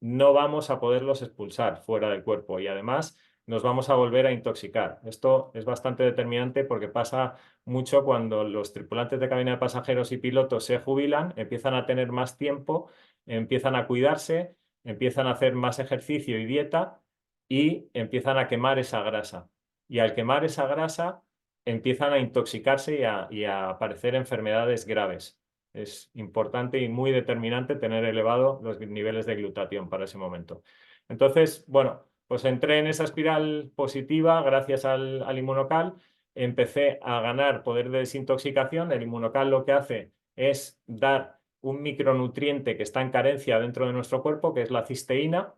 no vamos a poderlos expulsar fuera del cuerpo y además nos vamos a volver a intoxicar. Esto es bastante determinante porque pasa mucho cuando los tripulantes de cabina de pasajeros y pilotos se jubilan, empiezan a tener más tiempo, empiezan a cuidarse, empiezan a hacer más ejercicio y dieta y empiezan a quemar esa grasa. Y al quemar esa grasa empiezan a intoxicarse y a aparecer enfermedades graves. Es importante y muy determinante tener elevado los niveles de glutatión para ese momento. Entonces, bueno, pues entré en esa espiral positiva gracias al inmunocal. Empecé a ganar poder de desintoxicación. El inmunocal lo que hace es dar un micronutriente que está en carencia dentro de nuestro cuerpo, que es la cisteína.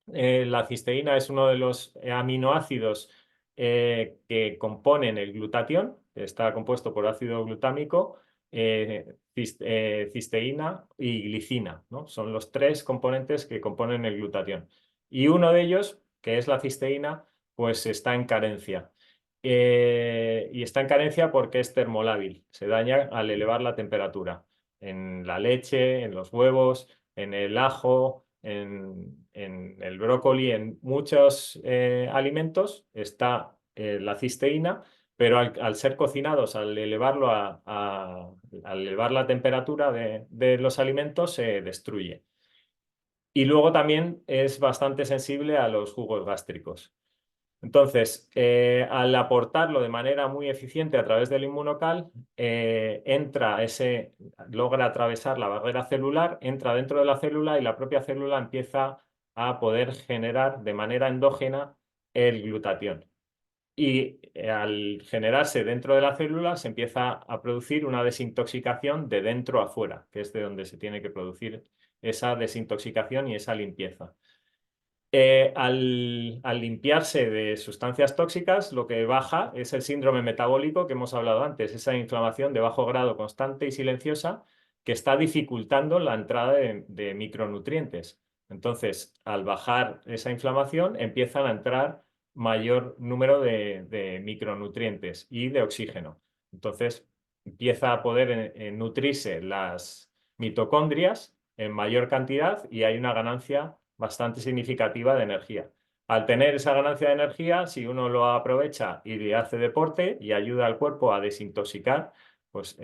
La cisteína es uno de los aminoácidos que componen el glutatión, que está compuesto por ácido glutámico, cisteína y glicina, ¿no? Son los tres componentes que componen el glutatión. Y uno de ellos, que es la cisteína, pues está en carencia. Y está en carencia porque es termolábil, se daña al elevar la temperatura. En la leche, en los huevos, en el ajo, en el brócoli, en muchos alimentos está la cisteína, pero al ser cocinados, al elevarlo al elevar la temperatura de los alimentos, se destruye. Y luego también es bastante sensible a los jugos gástricos. Entonces, al aportarlo de manera muy eficiente a través del inmunocal, logra atravesar la barrera celular, entra dentro de la célula y la propia célula empieza a poder generar de manera endógena el glutatión. Y al generarse dentro de la célula se empieza a producir una desintoxicación de dentro a fuera, que es de donde se tiene que producir esa desintoxicación y esa limpieza. Al limpiarse de sustancias tóxicas, lo que baja es el síndrome metabólico que hemos hablado antes, esa inflamación de bajo grado constante y silenciosa que está dificultando la entrada de micronutrientes. Entonces, al bajar esa inflamación, empiezan a entrar mayor número de micronutrientes y de oxígeno. Entonces, empieza a poder nutrirse las mitocondrias en mayor cantidad y hay una ganancia bastante significativa de energía. Al tener esa ganancia de energía, si uno lo aprovecha y hace deporte y ayuda al cuerpo a desintoxicar, pues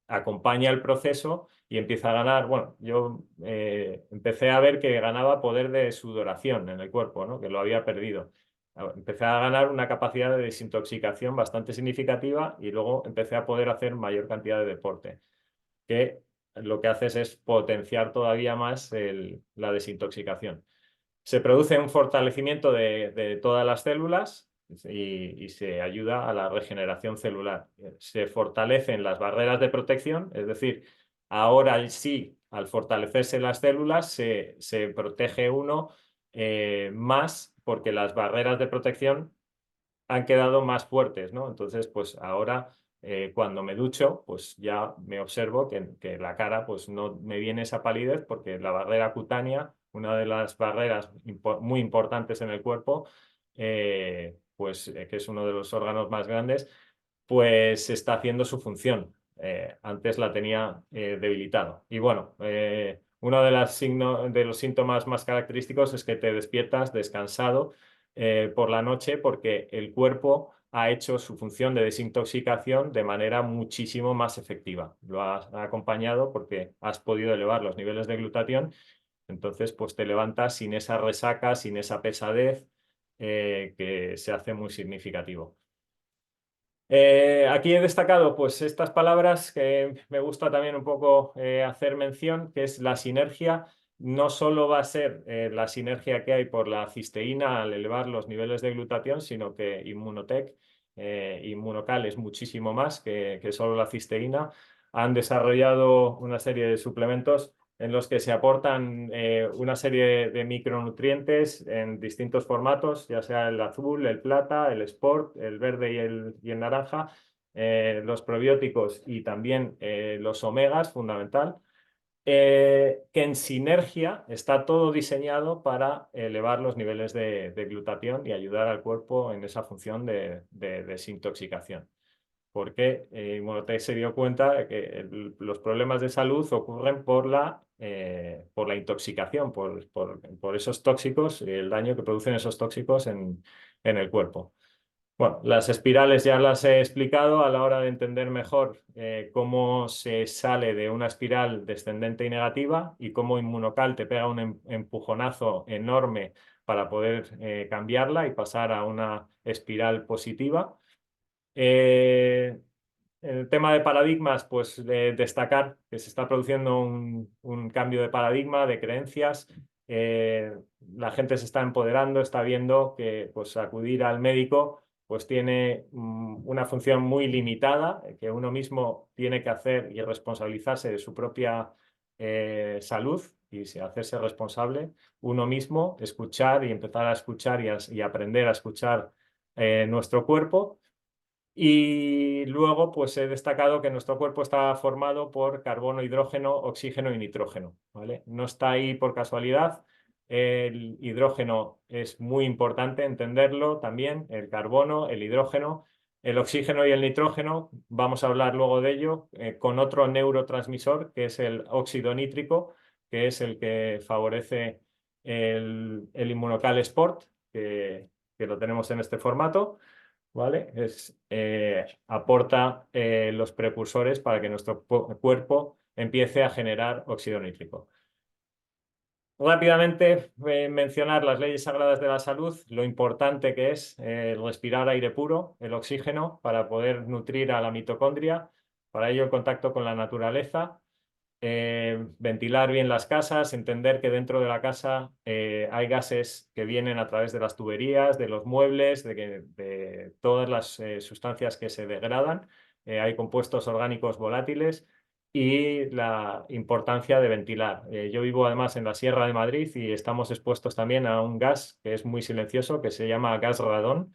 acompaña el proceso y empieza a ganar. Bueno, yo empecé a ver que ganaba poder de sudoración en el cuerpo, ¿no? Que lo había perdido. Empecé a ganar una capacidad de desintoxicación bastante significativa y luego empecé a poder hacer mayor cantidad de deporte, que lo que haces es potenciar todavía más la desintoxicación. Se produce un fortalecimiento de todas las células y se ayuda a la regeneración celular. Se fortalecen las barreras de protección, es decir, ahora sí, al fortalecerse las células, se protege uno más porque las barreras de protección han quedado más fuertes, ¿no? Entonces, pues ahora cuando me ducho, pues ya me observo que la cara pues no me viene esa palidez porque la barrera cutánea, una de las barreras muy importantes en el cuerpo, que es uno de los órganos más grandes, pues está haciendo su función. Antes la tenía debilitado. Y bueno, uno de los síntomas más característicos es que te despiertas descansado por la noche porque el cuerpo ha hecho su función de desintoxicación de manera muchísimo más efectiva. Lo ha acompañado porque has podido elevar los niveles de glutatión, entonces pues te levantas sin esa resaca, sin esa pesadez que se hace muy significativo. Aquí he destacado pues estas palabras que me gusta también un poco hacer mención, que es la sinergia. No solo va a ser la sinergia que hay por la cisteína al elevar los niveles de glutatión, sino que Immunotec, Immunocal es muchísimo más que solo la cisteína. Han desarrollado una serie de suplementos en los que se aportan una serie de micronutrientes en distintos formatos, ya sea el azul, el plata, el sport, el verde y el naranja, los probióticos y también los omegas, fundamental, que en sinergia está todo diseñado para elevar los niveles de glutatión y ayudar al cuerpo en esa función de desintoxicación. porque Immunotech se dio cuenta de que los problemas de salud ocurren por la intoxicación, por esos tóxicos y el daño que producen esos tóxicos en el cuerpo. Bueno, las espirales ya las he explicado a la hora de entender mejor cómo se sale de una espiral descendente y negativa y cómo Inmunocal te pega un empujonazo enorme para poder cambiarla y pasar a una espiral positiva. En el tema de paradigmas, pues destacar que se está produciendo un cambio de paradigma, de creencias. La gente se está empoderando, está viendo que pues, acudir al médico pues, tiene una función muy limitada, que uno mismo tiene que hacer y responsabilizarse de su propia salud y hacerse responsable uno mismo, escuchar y empezar a escuchar y aprender a escuchar nuestro cuerpo. Y luego, pues he destacado que nuestro cuerpo está formado por carbono, hidrógeno, oxígeno y nitrógeno, ¿vale? No está ahí por casualidad. El hidrógeno es muy importante entenderlo también, el carbono, el hidrógeno, el oxígeno y el nitrógeno. Vamos a hablar luego de ello con otro neurotransmisor, que es el óxido nítrico, que es el que favorece el Immunocal Sport, que lo tenemos en este formato. ¿Vale? Aporta los precursores para que nuestro cuerpo empiece a generar óxido nítrico. Rápidamente mencionar las leyes sagradas de la salud, lo importante que es respirar aire puro, el oxígeno, para poder nutrir a la mitocondria, para ello el contacto con la naturaleza. Ventilar bien las casas, entender que dentro de la casa hay gases que vienen a través de las tuberías, de los muebles, de todas las sustancias que se degradan. Hay compuestos orgánicos volátiles y la importancia de ventilar. Yo vivo además en la Sierra de Madrid y estamos expuestos también a un gas que es muy silencioso, que se llama gas radón.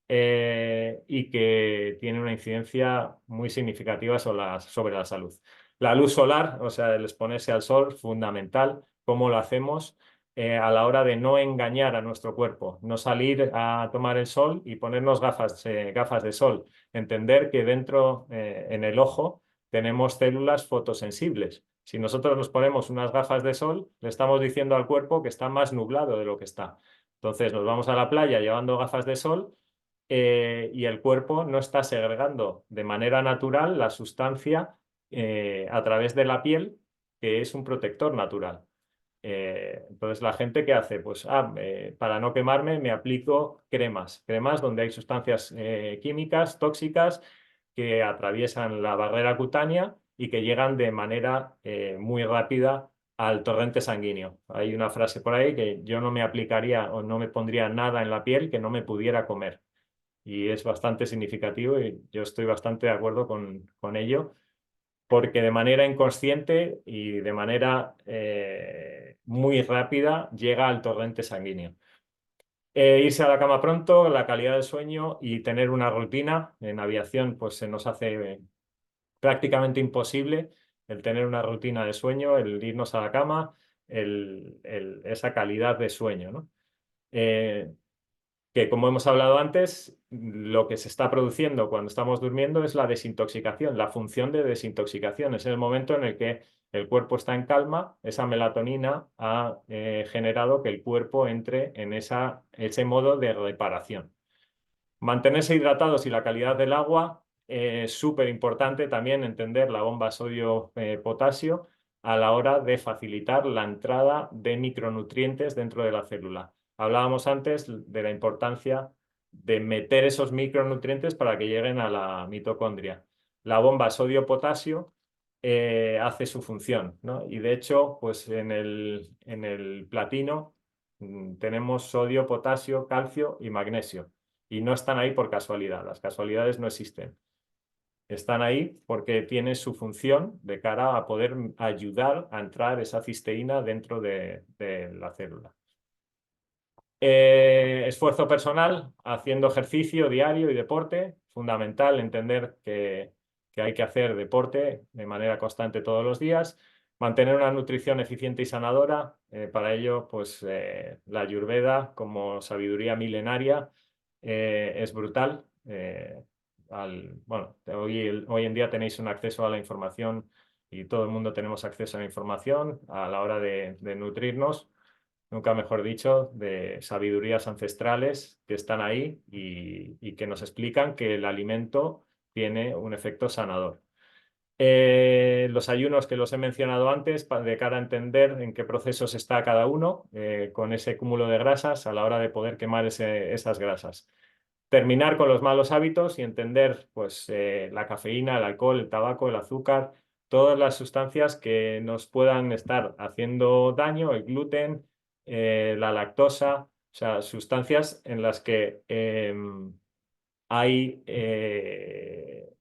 Y que tiene una incidencia muy significativa sobre la salud. La luz solar, o sea, el exponerse al sol, fundamental. ¿Cómo lo hacemos? A la hora de no engañar a nuestro cuerpo, no salir a tomar el sol y ponernos gafas de sol. Entender que dentro, en el ojo, tenemos células fotosensibles. Si nosotros nos ponemos unas gafas de sol, le estamos diciendo al cuerpo que está más nublado de lo que está. Entonces nos vamos a la playa llevando gafas de sol y el cuerpo no está segregando de manera natural la sustancia a través de la piel, que es un protector natural. Entonces, la gente que hace, pues, para no quemarme, me aplico cremas donde hay sustancias químicas tóxicas que atraviesan la barrera cutánea y que llegan de manera muy rápida al torrente sanguíneo. Hay una frase por ahí que yo no me aplicaría o no me pondría nada en la piel que no me pudiera comer y es bastante significativo y yo estoy bastante de acuerdo con ello, porque de manera inconsciente y de manera muy rápida llega al torrente sanguíneo. Irse a la cama pronto, la calidad del sueño y tener una rutina. En aviación pues se nos hace prácticamente imposible el tener una rutina de sueño, el irnos a la cama, esa calidad de sueño, ¿no? Que como hemos hablado antes, lo que se está produciendo cuando estamos durmiendo es la desintoxicación, la función de desintoxicación. Es el momento en el que el cuerpo está en calma, esa melatonina ha generado que el cuerpo entre en ese modo de reparación. Mantenerse hidratados y la calidad del agua es súper importante también entender la bomba sodio-potasio a la hora de facilitar la entrada de micronutrientes dentro de la célula. Hablábamos antes de la importancia de meter esos micronutrientes para que lleguen a la mitocondria. La bomba sodio-potasio hace su función, ¿no? Y de hecho, pues en el platino tenemos sodio, potasio, calcio y magnesio. Y no están ahí por casualidad, las casualidades no existen. Están ahí porque tiene su función de cara a poder ayudar a entrar esa cisteína dentro de la célula. Esfuerzo personal, haciendo ejercicio diario y deporte, fundamental entender que hay que hacer deporte de manera constante todos los días, mantener una nutrición eficiente y sanadora, para ello pues la Ayurveda como sabiduría milenaria es brutal. bueno, hoy en día tenéis un acceso a la información y todo el mundo tenemos acceso a la información a la hora de nutrirnos, nunca mejor dicho, de sabidurías ancestrales que están ahí y que nos explican que el alimento tiene un efecto sanador. Los ayunos que los he mencionado antes, de cara a entender en qué procesos está cada uno, con ese cúmulo de grasas a la hora de poder quemar esas grasas. Terminar con los malos hábitos y entender pues, la cafeína, el alcohol, el tabaco, el azúcar, todas las sustancias que nos puedan estar haciendo daño, el gluten, la lactosa, o sea, sustancias en las que hay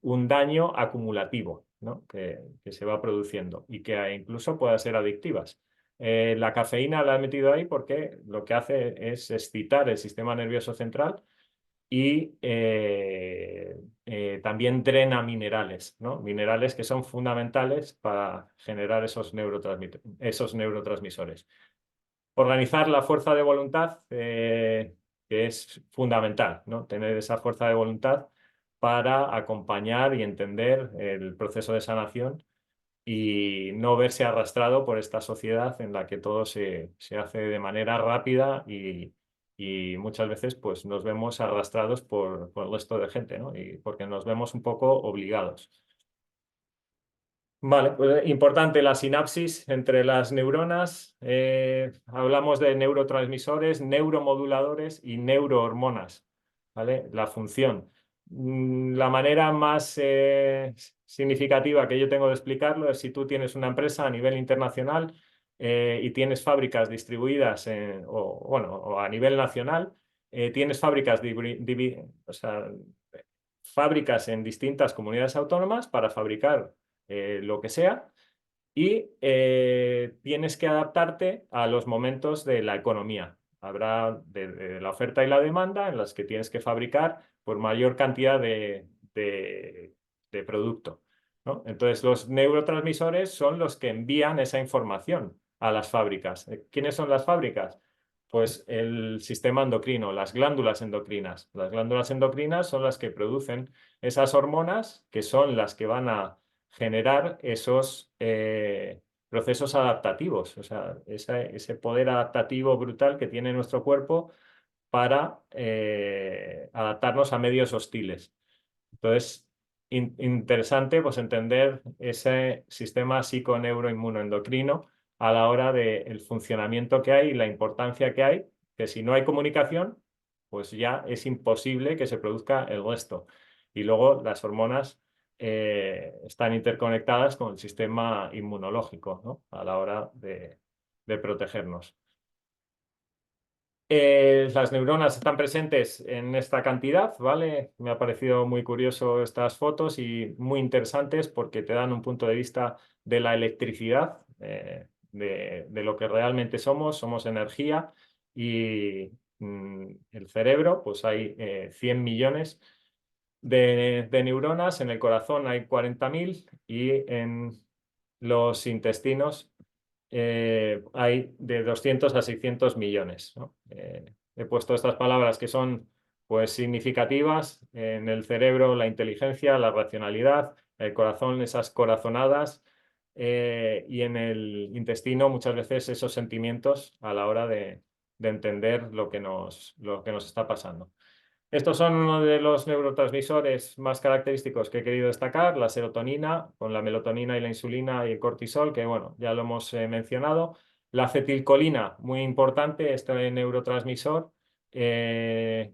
un daño acumulativo, ¿no? que se va produciendo y que incluso pueda ser adictivas. La cafeína la he metido ahí porque lo que hace es excitar el sistema nervioso central y también drena minerales, ¿no? Minerales que son fundamentales para generar esos neurotransmisores. Organizar la fuerza de voluntad, que es fundamental, ¿no? Tener esa fuerza de voluntad para acompañar y entender el proceso de sanación y no verse arrastrado por esta sociedad en la que todo se hace de manera rápida y muchas veces pues, nos vemos arrastrados por el resto de gente, ¿no? Y porque nos vemos un poco obligados. Vale, pues importante la sinapsis entre las neuronas. Hablamos de neurotransmisores, neuromoduladores y neurohormonas, ¿vale? La función. La manera más significativa que yo tengo de explicarlo es si tú tienes una empresa a nivel internacional y tienes fábricas distribuidas o a nivel nacional, tienes fábricas, o sea, fábricas en distintas comunidades autónomas para fabricar lo que sea, y tienes que adaptarte a los momentos de la economía. Habrá de la oferta y la demanda en las que tienes que fabricar por mayor cantidad de producto, ¿no? Entonces, los neurotransmisores son los que envían esa información a las fábricas. ¿Quiénes son las fábricas? Pues el sistema endocrino, las glándulas endocrinas. Las glándulas endocrinas son las que producen esas hormonas que son las que van a generar esos procesos adaptativos, o sea, ese poder adaptativo brutal que tiene nuestro cuerpo para adaptarnos a medios hostiles. Entonces, interesante pues, entender ese sistema psiconeuroinmunoendocrino a la hora del funcionamiento que hay y la importancia que hay, que si no hay comunicación, pues ya es imposible que se produzca el resto. Y luego las hormonas están interconectadas con el sistema inmunológico, ¿no? A la hora de protegernos. Las neuronas están presentes en esta cantidad, ¿vale? Me ha parecido muy curioso estas fotos y muy interesantes porque te dan un punto de vista de la electricidad, de lo que realmente somos. Somos energía y el cerebro, pues hay 100 millones de neuronas, en el corazón hay 40.000 y en los intestinos hay de 200 a 600 millones, ¿no? He puesto estas palabras que son pues, significativas. En el cerebro la inteligencia, la racionalidad, el corazón esas corazonadas y en el intestino muchas veces esos sentimientos a la hora de entender lo que nos está pasando. Estos son uno de los neurotransmisores más característicos que he querido destacar, la serotonina, con la melatonina y la insulina y el cortisol, que bueno, ya lo hemos mencionado. La acetilcolina, muy importante, este neurotransmisor, que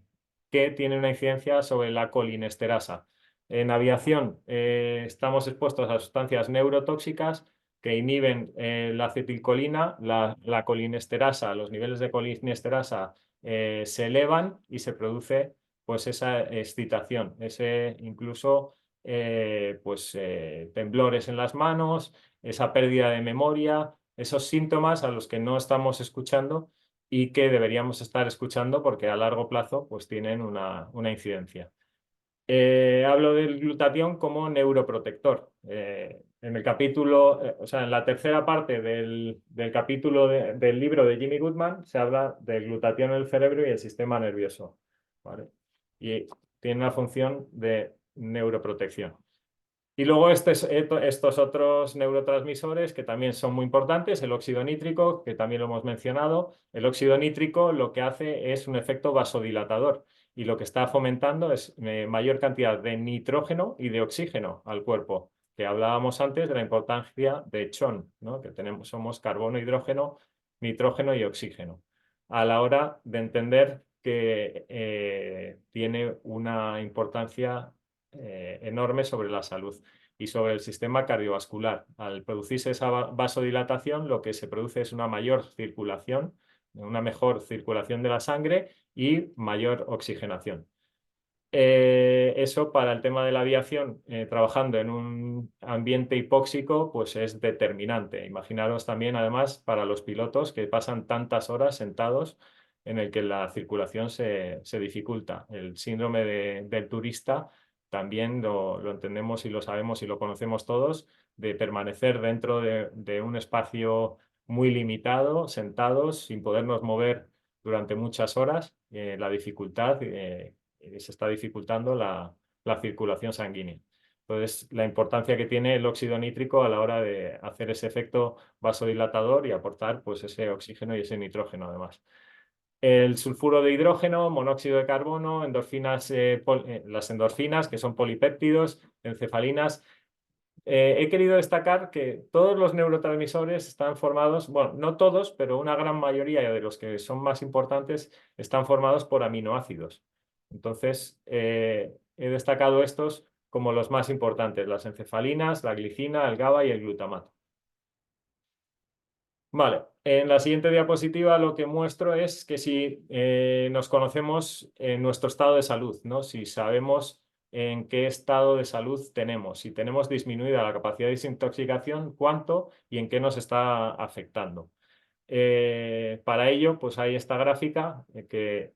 tiene una incidencia sobre la colinesterasa. En aviación estamos expuestos a sustancias neurotóxicas que inhiben la acetilcolina, la colinesterasa, los niveles de colinesterasa se elevan y se produce pues esa excitación, ese incluso temblores en las manos, esa pérdida de memoria, esos síntomas a los que no estamos escuchando y que deberíamos estar escuchando porque a largo plazo pues tienen una incidencia. Hablo del glutatión como neuroprotector. En el capítulo, o sea, en la tercera parte del capítulo del libro de Jimmy Goodman se habla del glutatión en el cerebro y el sistema nervioso, ¿vale? Y tiene una función de neuroprotección. Y luego estos otros neurotransmisores que también son muy importantes, el óxido nítrico, que también lo hemos mencionado. El óxido nítrico lo que hace es un efecto vasodilatador y lo que está fomentando es mayor cantidad de nitrógeno y de oxígeno al cuerpo, que hablábamos antes de la importancia de CHON, ¿no? Que somos carbono, hidrógeno, nitrógeno y oxígeno, a la hora de entender que tiene una importancia enorme sobre la salud y sobre el sistema cardiovascular. Al producirse esa vasodilatación, lo que se produce es una mayor circulación, una mejor circulación de la sangre y mayor oxigenación. Eso para el tema de la aviación, trabajando en un ambiente hipóxico, pues es determinante. Imaginaros también, además, para los pilotos que pasan tantas horas sentados en el que la circulación se dificulta. El síndrome del turista también lo entendemos y lo sabemos y lo conocemos todos, de permanecer dentro de un espacio muy limitado, sentados, sin podernos mover durante muchas horas. La dificultad se está dificultando la circulación sanguínea. Entonces, la importancia que tiene el óxido nítrico a la hora de hacer ese efecto vasodilatador y aportar pues, ese oxígeno y ese nitrógeno además. El sulfuro de hidrógeno, monóxido de carbono, endorfinas, las endorfinas, que son polipéptidos, encefalinas. He querido destacar que todos los neurotransmisores están formados, bueno, no todos, pero una gran mayoría de los que son más importantes están formados por aminoácidos. Entonces, he destacado estos como los más importantes, las encefalinas, la glicina, el GABA y el glutamato. Vale, en la siguiente diapositiva lo que muestro es que si nos conocemos en nuestro estado de salud, ¿no? Si sabemos en qué estado de salud tenemos, si tenemos disminuida la capacidad de desintoxicación, cuánto y en qué nos está afectando. Para ello, pues hay esta gráfica que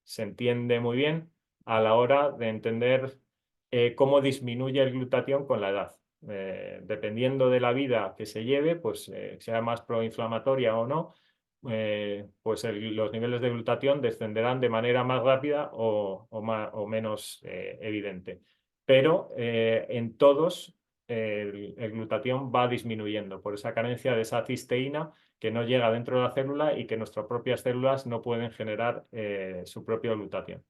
se entiende muy bien a la hora de entender cómo disminuye el glutatión con la edad. Dependiendo de la vida que se lleve, pues sea más proinflamatoria o no, pues los niveles de glutatión descenderán de manera más rápida o menos evidente. Pero en todos el glutatión va disminuyendo por esa carencia de esa cisteína que no llega dentro de la célula y que nuestras propias células no pueden generar su propio glutatión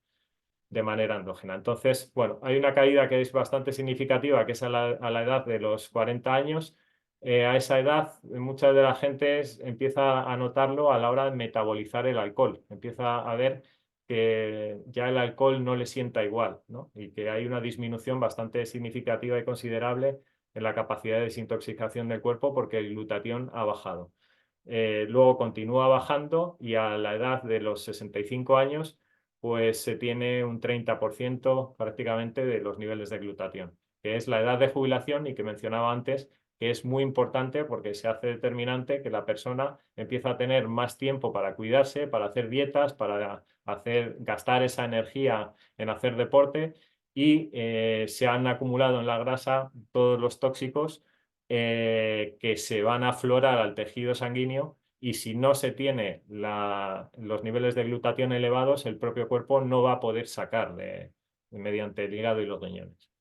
de manera endógena. Entonces, bueno, hay una caída que es bastante significativa, que es a la edad de los 40 años. A esa edad, mucha de la gente empieza a notarlo a la hora de metabolizar el alcohol. Empieza a ver que ya el alcohol no le sienta igual, ¿no? Y que hay una disminución bastante significativa y considerable en la capacidad de desintoxicación del cuerpo porque el glutatión ha bajado. Luego continúa bajando y a la edad de los 65 años pues se tiene un 30% prácticamente de los niveles de glutatión, que es la edad de jubilación y que mencionaba antes, que es muy importante porque se hace determinante que la persona empieza a tener más tiempo para cuidarse, para hacer dietas, para gastar esa energía en hacer deporte y se han acumulado en la grasa todos los tóxicos que se van a aflorar al tejido sanguíneo y si no se tiene los niveles de glutatión elevados, el propio cuerpo no va a poder sacar mediante el hígado y los riñones.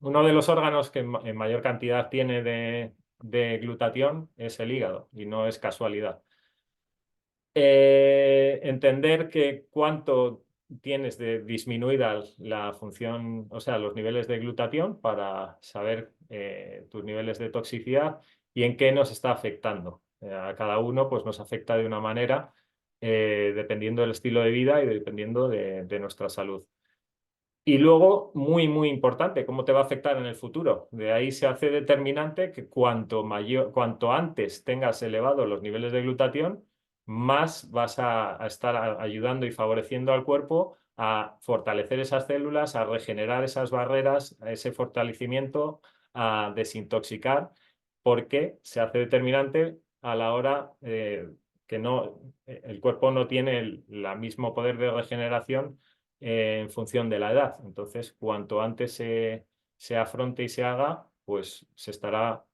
Uno de los órganos que en mayor cantidad tiene de glutatión es el hígado y no es casualidad. Entender que cuánto tienes de disminuida la función, o sea, los niveles de glutatión para saber tus niveles de toxicidad y en qué nos está afectando. A cada uno pues, nos afecta de una manera dependiendo del estilo de vida y dependiendo de nuestra salud. Y luego, muy, muy importante, cómo te va a afectar en el futuro. De ahí se hace determinante que cuanto antes tengas elevados los niveles de glutatión, más vas a estar ayudando y favoreciendo al cuerpo a fortalecer esas células, a regenerar esas barreras, a ese fortalecimiento, a desintoxicar, porque se hace determinante a la hora que el cuerpo no tiene el mismo poder de regeneración en función de la edad. Entonces, cuanto antes se afronte y se haga, pues se estará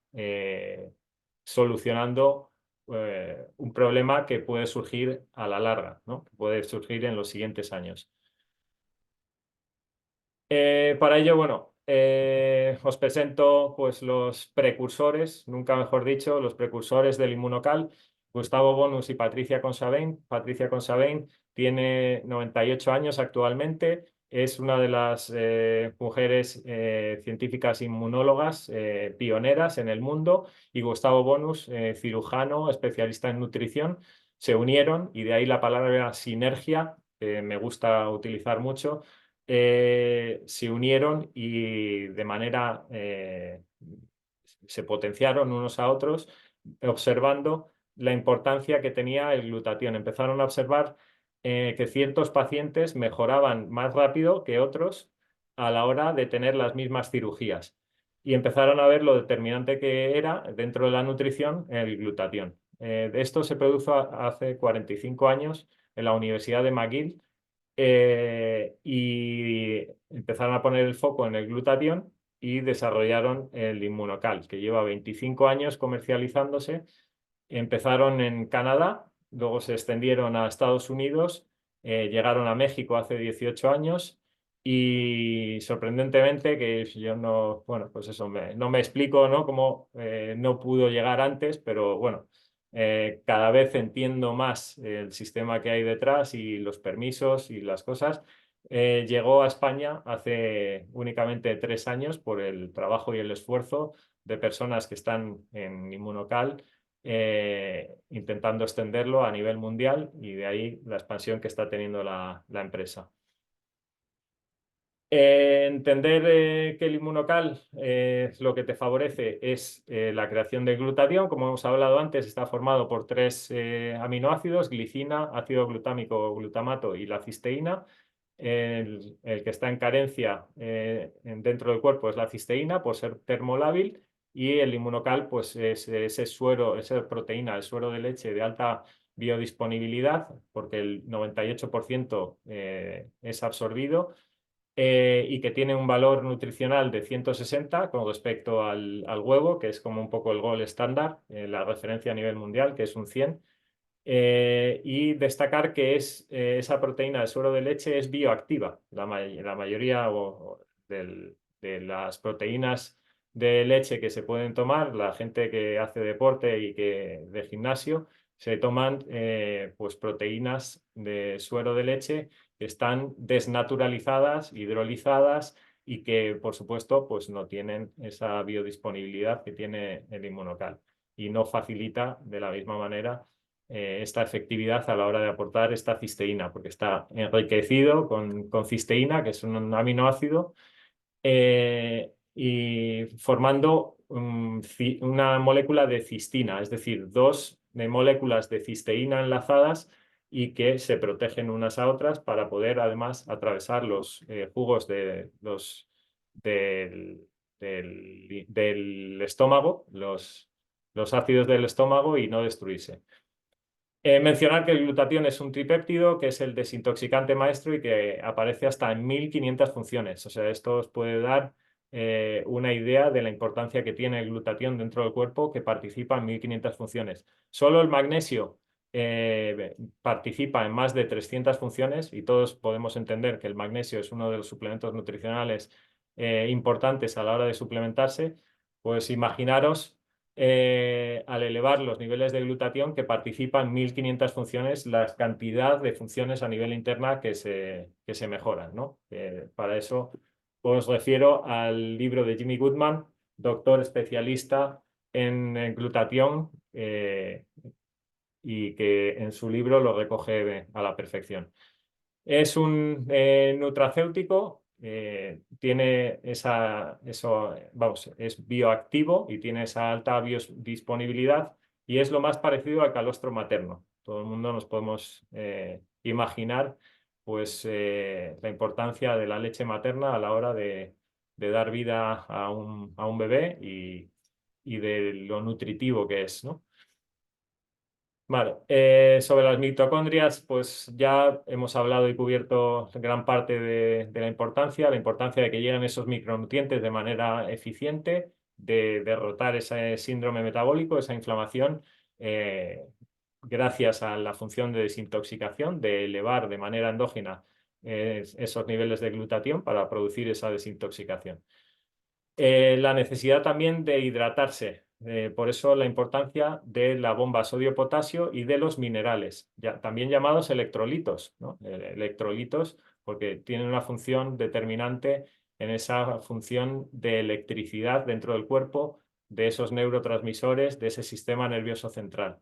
solucionando un problema que puede surgir a la larga, ¿no? Que puede surgir en los siguientes años. Para ello, bueno, os presento pues, los precursores, nunca mejor dicho, los precursores del Inmunocal, Gustavo Bonus y Patricia Consavein. Patricia Consavein tiene 98 años actualmente, es una de las mujeres científicas inmunólogas pioneras en el mundo, y Gustavo Bonus, cirujano, especialista en nutrición, se unieron, y de ahí la palabra sinergia, que me gusta utilizar mucho. Se unieron y de manera se potenciaron unos a otros, observando la importancia que tenía el glutatión. Empezaron a observar que ciertos pacientes mejoraban más rápido que otros a la hora de tener las mismas cirugías, y empezaron a ver lo determinante que era dentro de la nutrición el glutatión. Esto se produjo hace 45 años en la Universidad de McGill, y empezaron a poner el foco en el glutatión y desarrollaron el Inmunocal, que lleva 25 años comercializándose. Empezaron en Canadá, luego se extendieron a Estados Unidos, llegaron a México hace 18 años, y sorprendentemente, que yo no, bueno, pues eso, no me explico, ¿no? Cómo no pudo llegar antes, pero bueno, cada vez entiendo más el sistema que hay detrás y los permisos y las cosas. Llegó a España hace únicamente 3 años por el trabajo y el esfuerzo de personas que están en Inmunocal, intentando extenderlo a nivel mundial, y de ahí la expansión que está teniendo la empresa. Entender que el Inmunocal lo que te favorece es la creación de glutatión. Como hemos hablado antes, está formado por 3 aminoácidos: glicina, ácido glutámico o glutamato, y la cisteína. El que está en carencia dentro del cuerpo es la cisteína, por ser termolábil, y el Inmunocal pues, es ese suero, esa proteína, el suero de leche de alta biodisponibilidad, porque el 98% es absorbido, y que tiene un valor nutricional de 160 con respecto al huevo, que es como un poco el gold estándar, la referencia a nivel mundial, que es un 100. Y destacar que esa proteína de suero de leche es bioactiva. La mayoría de las proteínas de leche que se pueden tomar, la gente que hace deporte y que de gimnasio, se toman pues proteínas de suero de leche que están desnaturalizadas, hidrolizadas, y que por supuesto pues no tienen esa biodisponibilidad que tiene el Inmunocal, y no facilita de la misma manera esta efectividad a la hora de aportar esta cisteína, porque está enriquecido con cisteína, que es un aminoácido, y formando una molécula de cistina, es decir, 2 moléculas de cisteína enlazadas, y que se protegen unas a otras para poder además atravesar los jugos del estómago, los ácidos del estómago, y no destruirse. Mencionar que el glutatión es un tripéptido, que es el desintoxicante maestro y que aparece hasta en 1500 funciones. O sea, esto os puede dar una idea de la importancia que tiene el glutatión dentro del cuerpo, que participa en 1500 funciones. Solo el magnesio participa en más de 300 funciones, y todos podemos entender que el magnesio es uno de los suplementos nutricionales importantes a la hora de suplementarse. Pues imaginaros, al elevar los niveles de glutatión, que participan en 1500 funciones, la cantidad de funciones a nivel interna que se mejoran, ¿no? Para eso os refiero al libro de Jimmy Goodman, doctor especialista en glutatión, y que en su libro lo recoge a la perfección. Es un nutracéutico, tiene vamos, es bioactivo y tiene esa alta biodisponibilidad, y es lo más parecido al calostro materno. Todo el mundo nos podemos imaginar pues, la importancia de la leche materna a la hora de dar vida a un bebé, y de lo nutritivo que es, ¿no? Vale, sobre las mitocondrias, pues ya hemos hablado y cubierto gran parte de la importancia de que lleguen esos micronutrientes de manera eficiente, de derrotar ese síndrome metabólico, esa inflamación, gracias a la función de desintoxicación, de elevar de manera endógena esos niveles de glutatión para producir esa desintoxicación. La necesidad también de hidratarse. Por eso la importancia de la bomba sodio-potasio y de los minerales, también llamados electrolitos, ¿no? Electrolitos porque tienen una función determinante en esa función de electricidad dentro del cuerpo, de esos neurotransmisores, de ese sistema nervioso central,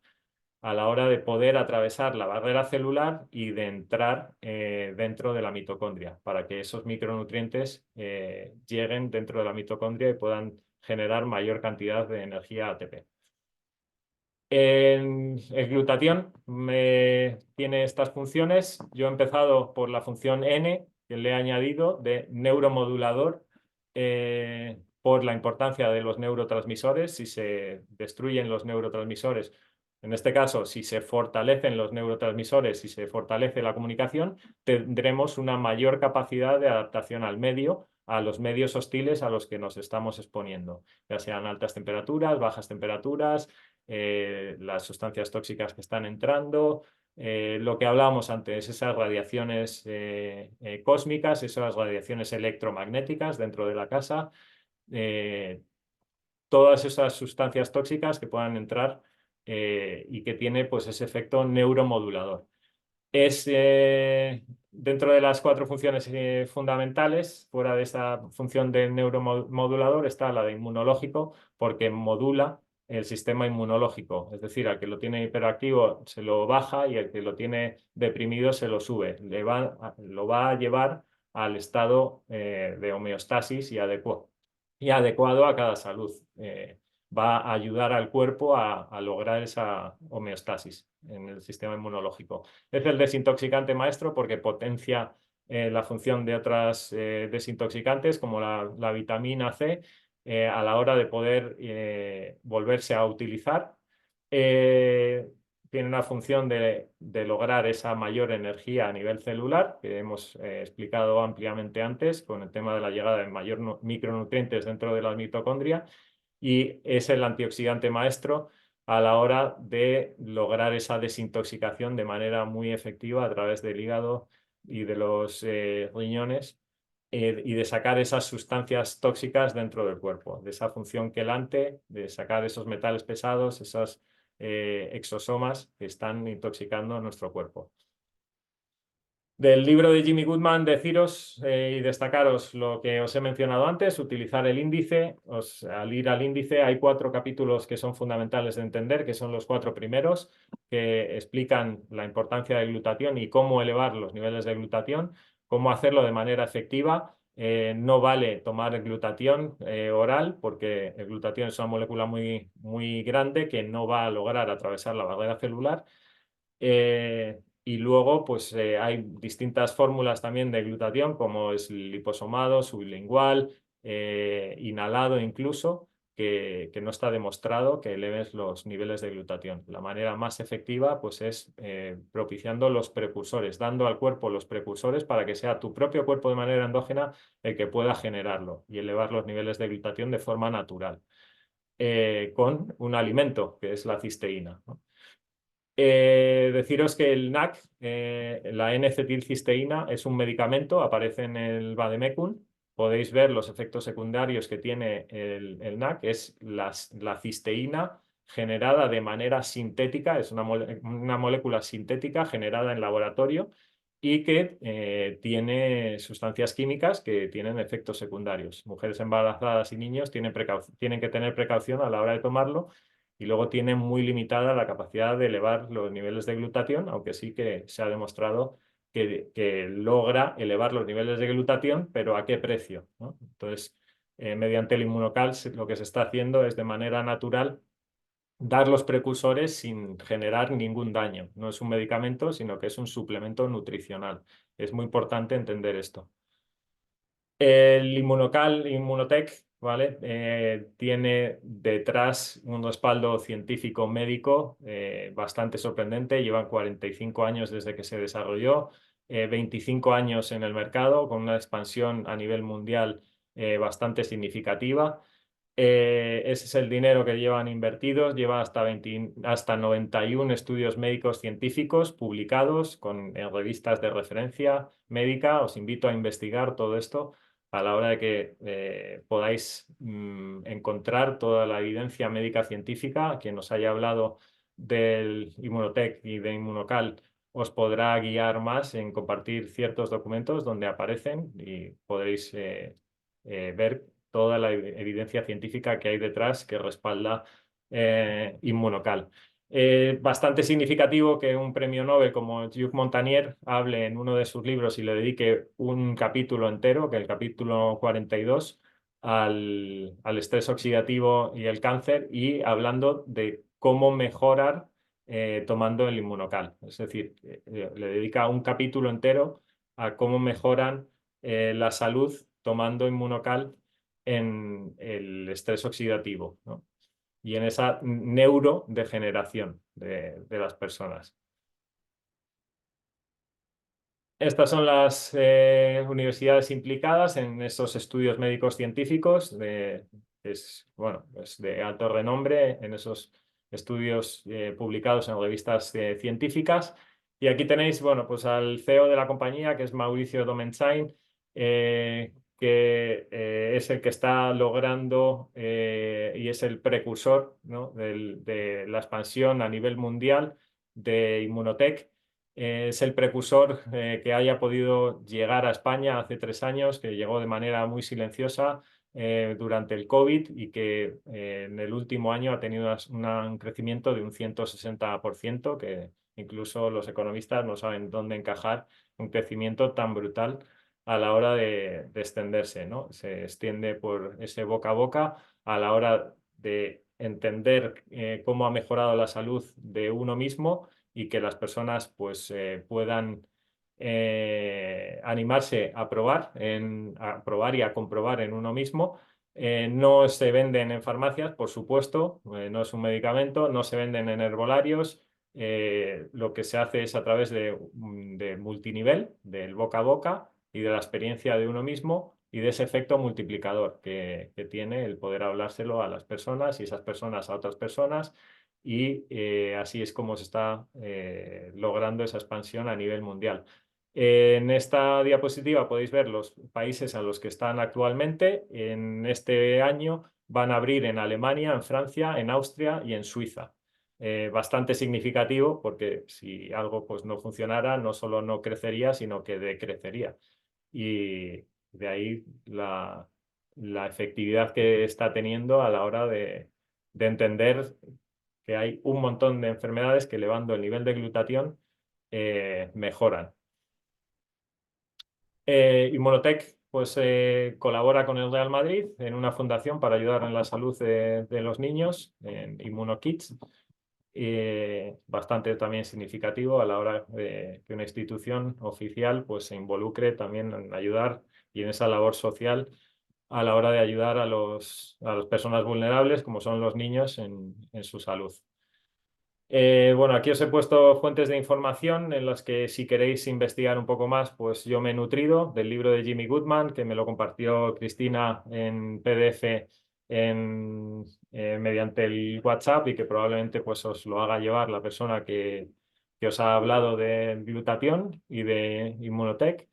a la hora de poder atravesar la barrera celular y de entrar dentro de la mitocondria, para que esos micronutrientes lleguen dentro de la mitocondria y puedan generar mayor cantidad de energía ATP. El glutatión tiene estas funciones. Yo he empezado por la función N, que le he añadido de neuromodulador, por la importancia de los neurotransmisores. Si se destruyen los neurotransmisores, en este caso, si se fortalecen los neurotransmisores, si se fortalece la comunicación, tendremos una mayor capacidad de adaptación al medio, a los medios hostiles a los que nos estamos exponiendo, ya sean altas temperaturas, bajas temperaturas, las sustancias tóxicas que están entrando, lo que hablábamos antes, esas radiaciones cósmicas, esas radiaciones electromagnéticas dentro de la casa, todas esas sustancias tóxicas que puedan entrar y que tiene pues ese efecto neuromodulador. Es dentro de las 4 funciones fundamentales, fuera de esta función del neuromodulador está la de inmunológico, porque modula el sistema inmunológico, es decir, al que lo tiene hiperactivo se lo baja y al que lo tiene deprimido se lo sube, lo va a llevar al estado de homeostasis y adecuado a cada salud. Va a ayudar al cuerpo a lograr esa homeostasis en el sistema inmunológico. Es el desintoxicante maestro porque potencia la función de otras desintoxicantes como la vitamina C a la hora de poder volverse a utilizar. Tiene una función de lograr esa mayor energía a nivel celular, que hemos explicado ampliamente antes con el tema de la llegada de mayor micronutrientes dentro de la mitocondria, y es el antioxidante maestro a la hora de lograr esa desintoxicación de manera muy efectiva a través del hígado y de los riñones, y de sacar esas sustancias tóxicas dentro del cuerpo, de esa función quelante, de sacar esos metales pesados, esos exosomas que están intoxicando nuestro cuerpo. Del libro de Jimmy Goodman, deciros y destacaros lo que os he mencionado antes, utilizar el índice. Al ir al índice hay 4 capítulos que son fundamentales de entender, que son los 4 primeros, que explican la importancia del glutatión y cómo elevar los niveles de glutatión, cómo hacerlo de manera efectiva. No vale tomar el glutatión oral, porque el glutatión es una molécula muy, muy grande que no va a lograr atravesar la barrera celular. Y luego pues hay distintas fórmulas también de glutatión, como es liposomado, sublingual, inhalado incluso, que no está demostrado que eleves los niveles de glutatión. La manera más efectiva pues es propiciando los precursores, dando al cuerpo los precursores para que sea tu propio cuerpo de manera endógena el que pueda generarlo y elevar los niveles de glutatión de forma natural, con un alimento que es la cisteína, ¿no? Deciros que el NAC, la N-acetilcisteína, es un medicamento, aparece en el vademecum. Podéis ver los efectos secundarios que tiene el NAC. Es la cisteína generada de manera sintética, es una molécula sintética generada en laboratorio y que tiene sustancias químicas que tienen efectos secundarios. Mujeres embarazadas y niños tienen que tener precaución a la hora de tomarlo. Y luego tiene muy limitada la capacidad de elevar los niveles de glutatión, aunque sí que se ha demostrado que logra elevar los niveles de glutatión, pero ¿a qué precio?, ¿no? Entonces, mediante el inmunocal lo que se está haciendo es de manera natural dar los precursores sin generar ningún daño. No es un medicamento, sino que es un suplemento nutricional. Es muy importante entender esto. El Inmunocal, Inmunotech, ¿vale? Tiene detrás un respaldo científico médico bastante sorprendente. Llevan 45 años desde que se desarrolló, 25 años en el mercado, con una expansión a nivel mundial bastante significativa. Ese es el dinero que llevan invertidos, lleva hasta 91 estudios médicos científicos publicados en revistas de referencia médica. Os invito a investigar todo esto a la hora de que podáis encontrar toda la evidencia médica científica. Quien nos haya hablado del Immunotec y de Inmunocal os podrá guiar más en compartir ciertos documentos donde aparecen y podréis ver toda la evidencia científica que hay detrás que respalda Inmunocal. Bastante significativo que un premio Nobel como Hugh Montagnier hable en uno de sus libros y le dedique un capítulo entero, que es el capítulo 42, al estrés oxidativo y el cáncer, y hablando de cómo mejorar tomando el Inmunocal. Es decir, le dedica un capítulo entero a cómo mejoran la salud tomando Inmunocal en el estrés oxidativo, ¿no? Y en esa neurodegeneración de las personas. Estas son las universidades implicadas en esos estudios médicos científicos bueno, pues de alto renombre en esos estudios publicados en revistas científicas. Y aquí tenéis, bueno, pues al CEO de la compañía, que es Mauricio Domenzain, que es el que está logrando y es el precursor, ¿no?, de la expansión a nivel mundial de Immunotec. Es el precursor que haya podido llegar a España hace 3 años, que llegó de manera muy silenciosa durante el COVID y que en el último año ha tenido un crecimiento de un 160%, que incluso los economistas no saben dónde encajar un crecimiento tan brutal a la hora de extenderse, ¿no? Se extiende por ese boca a boca a la hora de entender cómo ha mejorado la salud de uno mismo y que las personas pues puedan animarse a probar y a comprobar en uno mismo. No se venden en farmacias, por supuesto, no es un medicamento, no se venden en herbolarios. Lo que se hace es a través de multinivel, del boca a boca y de la experiencia de uno mismo y de ese efecto multiplicador que tiene el poder hablárselo a las personas y esas personas a otras personas. Y así es como se está logrando esa expansión a nivel mundial. En esta diapositiva podéis ver los países a los que están actualmente. En este año van a abrir en Alemania, en Francia, en Austria y en Suiza. Bastante significativo porque si algo pues, no funcionara, no solo no crecería, sino que decrecería. Y de ahí la efectividad que está teniendo a la hora de entender que hay un montón de enfermedades que elevando el nivel de glutatión mejoran. Immunotec pues, colabora con el Real Madrid en una fundación para ayudar en la salud de los niños, en ImmunoKids. Bastante también significativo a la hora de que una institución oficial pues, se involucre también en ayudar y en esa labor social a la hora de ayudar a las personas vulnerables, como son los niños, en su salud. Bueno, aquí os he puesto fuentes de información en las que si queréis investigar un poco más, pues yo me he nutrido del libro de Jimmy Goodman, que me lo compartió Cristina en PDF mediante el WhatsApp y que probablemente pues, os lo haga llevar la persona que os ha hablado de glutatión y de Immunotec.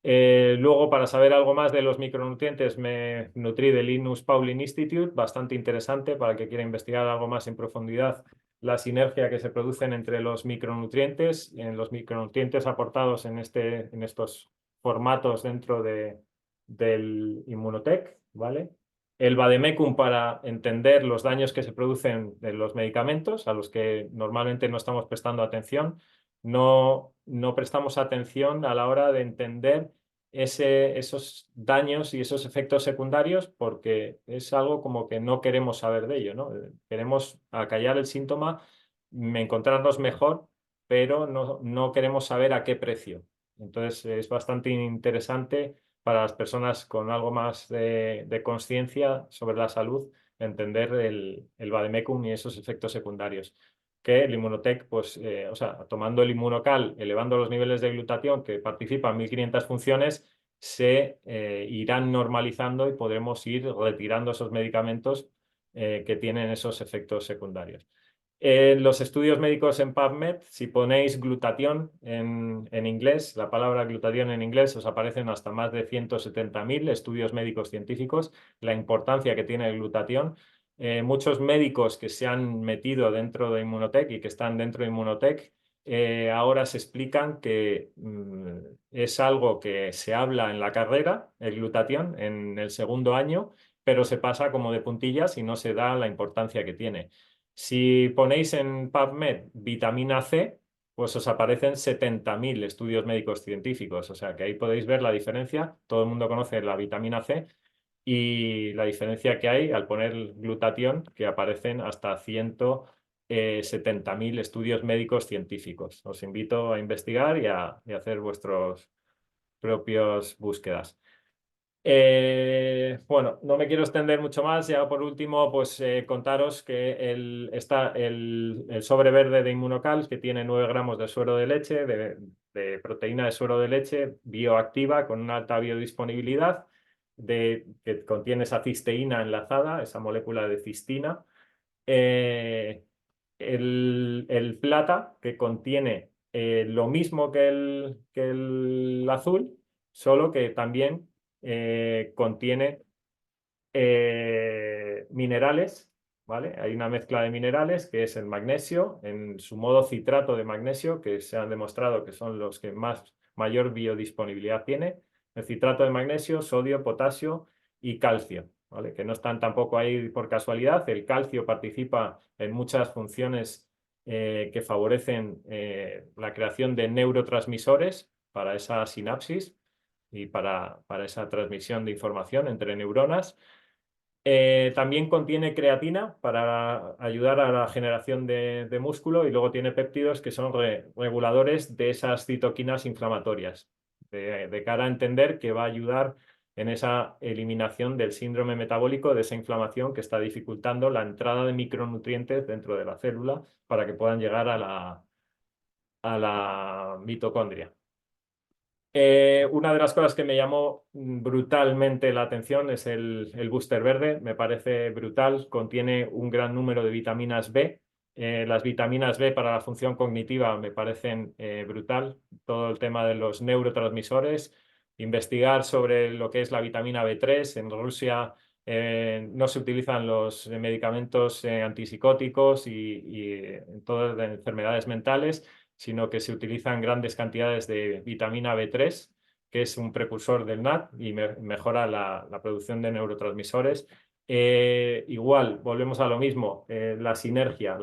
Luego, para saber algo más de los micronutrientes, me nutrí del Linus Pauling Institute, bastante interesante para el que quiera investigar algo más en profundidad la sinergia que se producen entre los micronutrientes, en los micronutrientes aportados en estos formatos dentro del Immunotec, ¿vale? El vademecum para entender los daños que se producen de los medicamentos, a los que normalmente no estamos prestando atención. No prestamos atención a la hora de entender esos daños y esos efectos secundarios porque es algo como que no queremos saber de ello, ¿no? Queremos acallar el síntoma, encontrarnos mejor, pero no queremos saber a qué precio. Entonces es bastante interesante para las personas con algo más de conciencia sobre la salud entender el vademecum y esos efectos secundarios que el Immunotec, pues, o sea, tomando el Inmunocal, elevando los niveles de glutatión que participan 1500 funciones, se irán normalizando y podremos ir retirando esos medicamentos que tienen esos efectos secundarios. Los estudios médicos en PubMed, si ponéis glutatión en inglés, la palabra glutatión en inglés, os aparecen hasta más de 170.000 estudios médicos científicos, la importancia que tiene el glutatión. Muchos médicos que se han metido dentro de Immunotech y que están dentro de Immunotech ahora se explican que es algo que se habla en la carrera, el glutatión, en el segundo año, pero se pasa como de puntillas y no se da la importancia que tiene. Si ponéis en PubMed vitamina C, pues os aparecen 70.000 estudios médicos científicos. O sea que ahí podéis ver la diferencia. Todo el mundo conoce la vitamina C y la diferencia que hay al poner glutatión, que aparecen hasta 170.000 estudios médicos científicos. Os invito a investigar y a hacer vuestras propias búsquedas. Bueno, no me quiero extender mucho más. Ya por último, pues contaros que está el sobre verde de Inmunocal, que tiene 9 gramos de suero de leche, de proteína de suero de leche bioactiva con una alta biodisponibilidad, que contiene esa cisteína enlazada, esa molécula de cistina. El plata, que contiene lo mismo que el azul, solo que también contiene minerales, ¿vale? Hay una mezcla de minerales que es el magnesio, en su modo citrato de magnesio, que se han demostrado que son los que mayor biodisponibilidad tiene, el citrato de magnesio, sodio, potasio y calcio, ¿vale? Que no están tampoco ahí por casualidad. El calcio participa en muchas funciones que favorecen la creación de neurotransmisores para esa sinapsis y para esa transmisión de información entre neuronas. También contiene creatina para ayudar a la generación de músculo y luego tiene péptidos que son reguladores de esas citoquinas inflamatorias, de cara a entender que va a ayudar en esa eliminación del síndrome metabólico, de esa inflamación que está dificultando la entrada de micronutrientes dentro de la célula para que puedan llegar a la mitocondria. Una de las cosas que me llamó brutalmente la atención es el booster verde. Me parece brutal. Contiene un gran número de vitaminas B. Las vitaminas B para la función cognitiva me parecen brutal. Todo el tema de los neurotransmisores. Investigar sobre lo que es la vitamina B3. En Rusia no se utilizan los medicamentos antipsicóticos y en todas las enfermedades mentales, sino que se utilizan grandes cantidades de vitamina B3, que es un precursor del NAD y mejora la producción de neurotransmisores. Igual, volvemos a lo mismo, la sinergia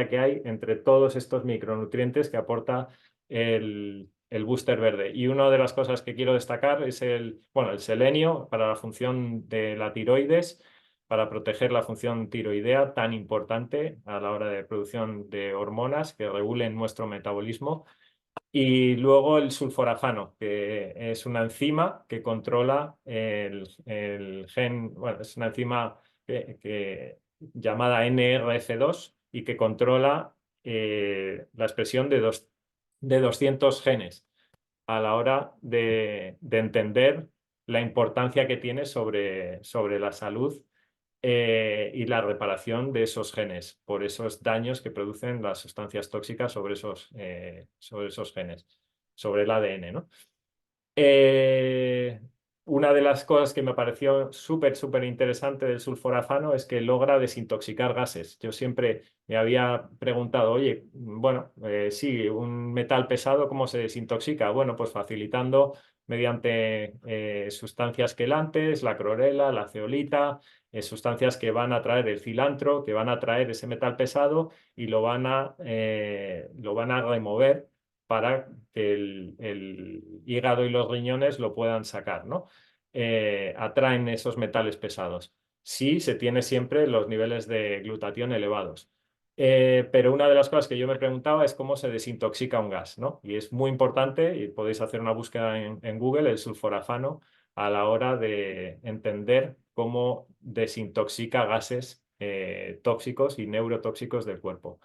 que hay entre todos estos micronutrientes que aporta el booster verde. Y una de las cosas que quiero destacar es el selenio para la función de la tiroides, para proteger la función tiroidea tan importante a la hora de producción de hormonas que regulen nuestro metabolismo. Y luego el sulforafano, que es una enzima que controla el gen, bueno, es una enzima llamada NRF2 y que controla la expresión de 200 genes a la hora de entender la importancia que tiene sobre la salud y la reparación de esos genes por esos daños que producen las sustancias tóxicas sobre esos genes, sobre el ADN, ¿no? Una de las cosas que me pareció súper interesante del sulforafano es que logra desintoxicar gases. Yo siempre me había preguntado, oye, bueno, sí, un metal pesado, ¿cómo se desintoxica? Bueno, pues facilitando mediante sustancias quelantes, la clorela, la zeolita, sustancias que van a traer el cilantro, que van a traer ese metal pesado y lo van a remover para que el hígado y los riñones lo puedan sacar, ¿no? Atraen esos metales pesados. Sí, se tiene siempre los niveles de glutatión elevados. Pero una de las cosas que yo me preguntaba es cómo se desintoxica un gas, ¿no? Y es muy importante, y podéis hacer una búsqueda en Google, el sulforafano, a la hora de entender cómo desintoxica gases tóxicos y neurotóxicos del cuerpo.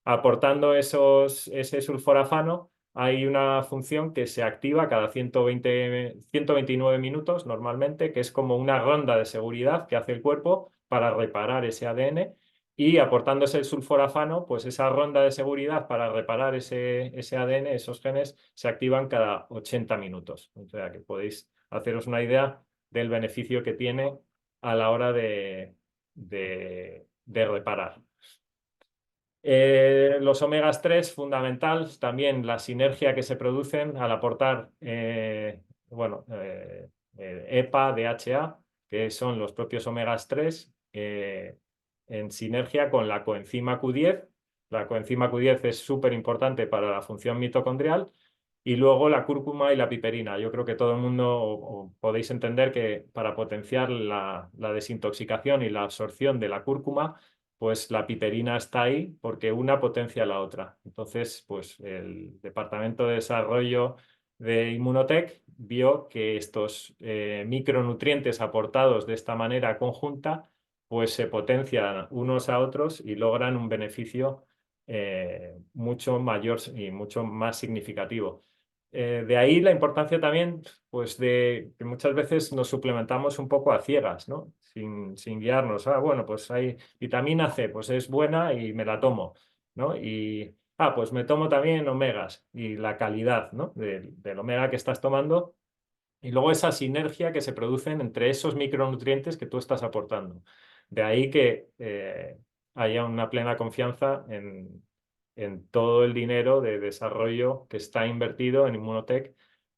Aportando ese sulforafano, hay una función que se activa cada 129 minutos normalmente, que es como una ronda de seguridad que hace el cuerpo para reparar ese ADN. Y aportándose el sulforafano, pues esa ronda de seguridad para reparar ese ADN, esos genes, se activan cada 80 minutos. O sea que podéis haceros una idea del beneficio que tiene a la hora de reparar. Los omegas 3, fundamental, también la sinergia que se producen al aportar bueno, EPA, DHA, que son los propios omegas 3, en sinergia con la coenzima Q10. La coenzima Q10 es súper importante para la función mitocondrial. Y luego la cúrcuma y la piperina. Yo creo que todo el mundo o podéis entender que para potenciar la desintoxicación y la absorción de la cúrcuma, pues la piperina está ahí porque una potencia a la otra. Entonces, pues el Departamento de Desarrollo de Inmunotech vio que estos micronutrientes aportados de esta manera conjunta, pues se potencian unos a otros y logran un beneficio mucho mayor y mucho más significativo. De ahí la importancia también, pues, de que muchas veces nos suplementamos un poco a ciegas, ¿no? Sin guiarnos. Ah, bueno, pues hay vitamina C, pues es buena y me la tomo, ¿no? Y, pues me tomo también omegas y la calidad, ¿no? Del omega que estás tomando y luego esa sinergia que se producen entre esos micronutrientes que tú estás aportando. De ahí que haya una plena confianza en todo el dinero de desarrollo que está invertido en Immunotech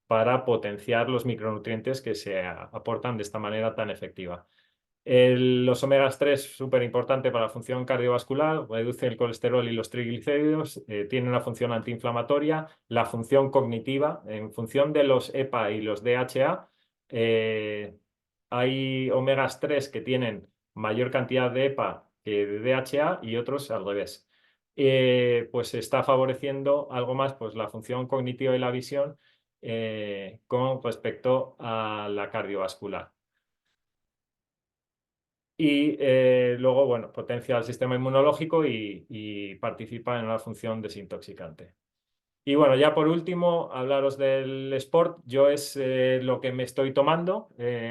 para potenciar los micronutrientes que se aportan de esta manera tan efectiva. Los omegas 3, súper importante para la función cardiovascular, reduce el colesterol y los triglicéridos, tiene una función antiinflamatoria, la función cognitiva, en función de los EPA y los DHA, hay omegas 3 que tienen mayor cantidad de EPA que de DHA y otros al revés. Pues está favoreciendo algo más pues, la función cognitiva y la visión con respecto a la cardiovascular. Y luego, bueno, potencia el sistema inmunológico y participa en la función desintoxicante. Y bueno, ya por último, hablaros del Sport. Yo es lo que me estoy tomando.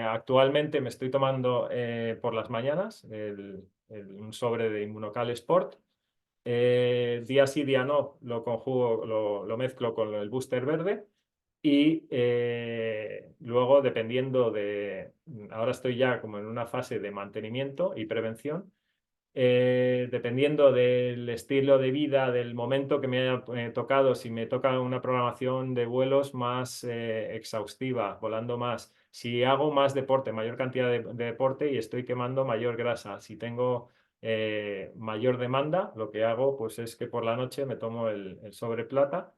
Actualmente me estoy tomando por las mañanas un sobre de Inmunocal Sport. Día sí, día no, lo conjugo, lo mezclo con el booster verde. Y luego, dependiendo de, ahora estoy ya como en una fase de mantenimiento y prevención, dependiendo del estilo de vida, del momento que me haya tocado, si me toca una programación de vuelos más exhaustiva, volando más, si hago más deporte, mayor cantidad de deporte y estoy quemando mayor grasa, si tengo mayor demanda, lo que hago pues es que por la noche me tomo el sobre plata.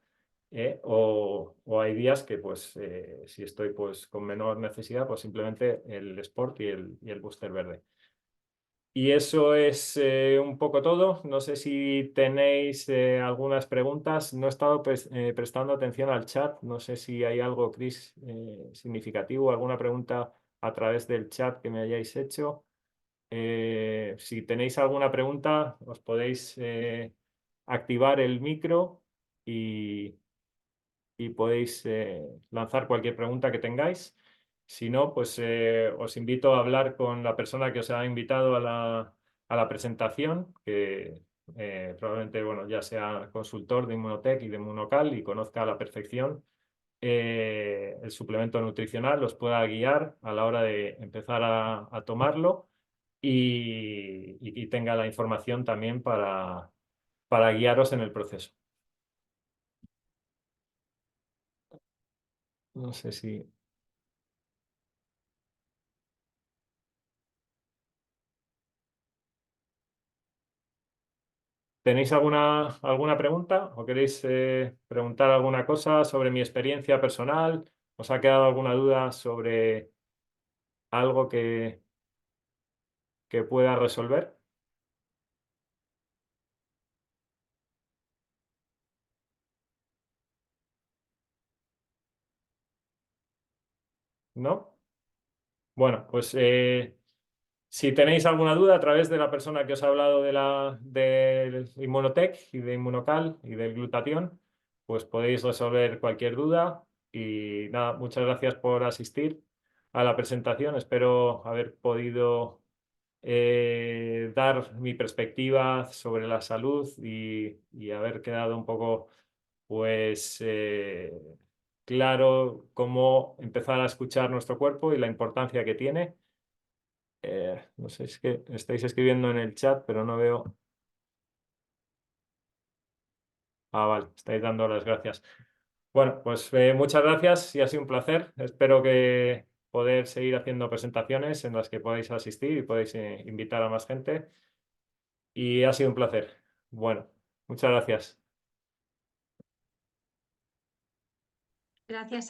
O hay días que pues si estoy pues con menor necesidad pues simplemente el Sport y el booster verde. Y eso es un poco todo. No sé si tenéis algunas preguntas. No he estado prestando atención al chat. No sé si hay algo, Chris, significativo, alguna pregunta a través del chat que me hayáis hecho. Si tenéis alguna pregunta, os podéis activar el micro y podéis lanzar cualquier pregunta que tengáis. Si no, pues os invito a hablar con la persona que os ha invitado a la presentación, que probablemente bueno, ya sea consultor de Inmunotech y de Inmunocal y conozca a la perfección el suplemento nutricional, os pueda guiar a la hora de empezar a tomarlo y tenga la información también para guiaros en el proceso. No sé si... ¿Tenéis alguna pregunta o queréis preguntar alguna cosa sobre mi experiencia personal? ¿Os ha quedado alguna duda sobre algo que pueda resolver? ¿No? Bueno, pues si tenéis alguna duda a través de la persona que os ha hablado del Inmunotech y de Inmunocal y del glutatión, pues podéis resolver cualquier duda. Y nada, muchas gracias por asistir a la presentación. Espero haber podido dar mi perspectiva sobre la salud y haber quedado un poco, pues, claro cómo empezar a escuchar nuestro cuerpo y la importancia que tiene. No sé, es que estáis escribiendo en el chat, pero no veo. Ah, vale, estáis dando las gracias. Bueno, pues muchas gracias y ha sido un placer. Espero que poder seguir haciendo presentaciones en las que podáis asistir y podéis invitar a más gente. Y ha sido un placer. Bueno, muchas gracias. Gracias.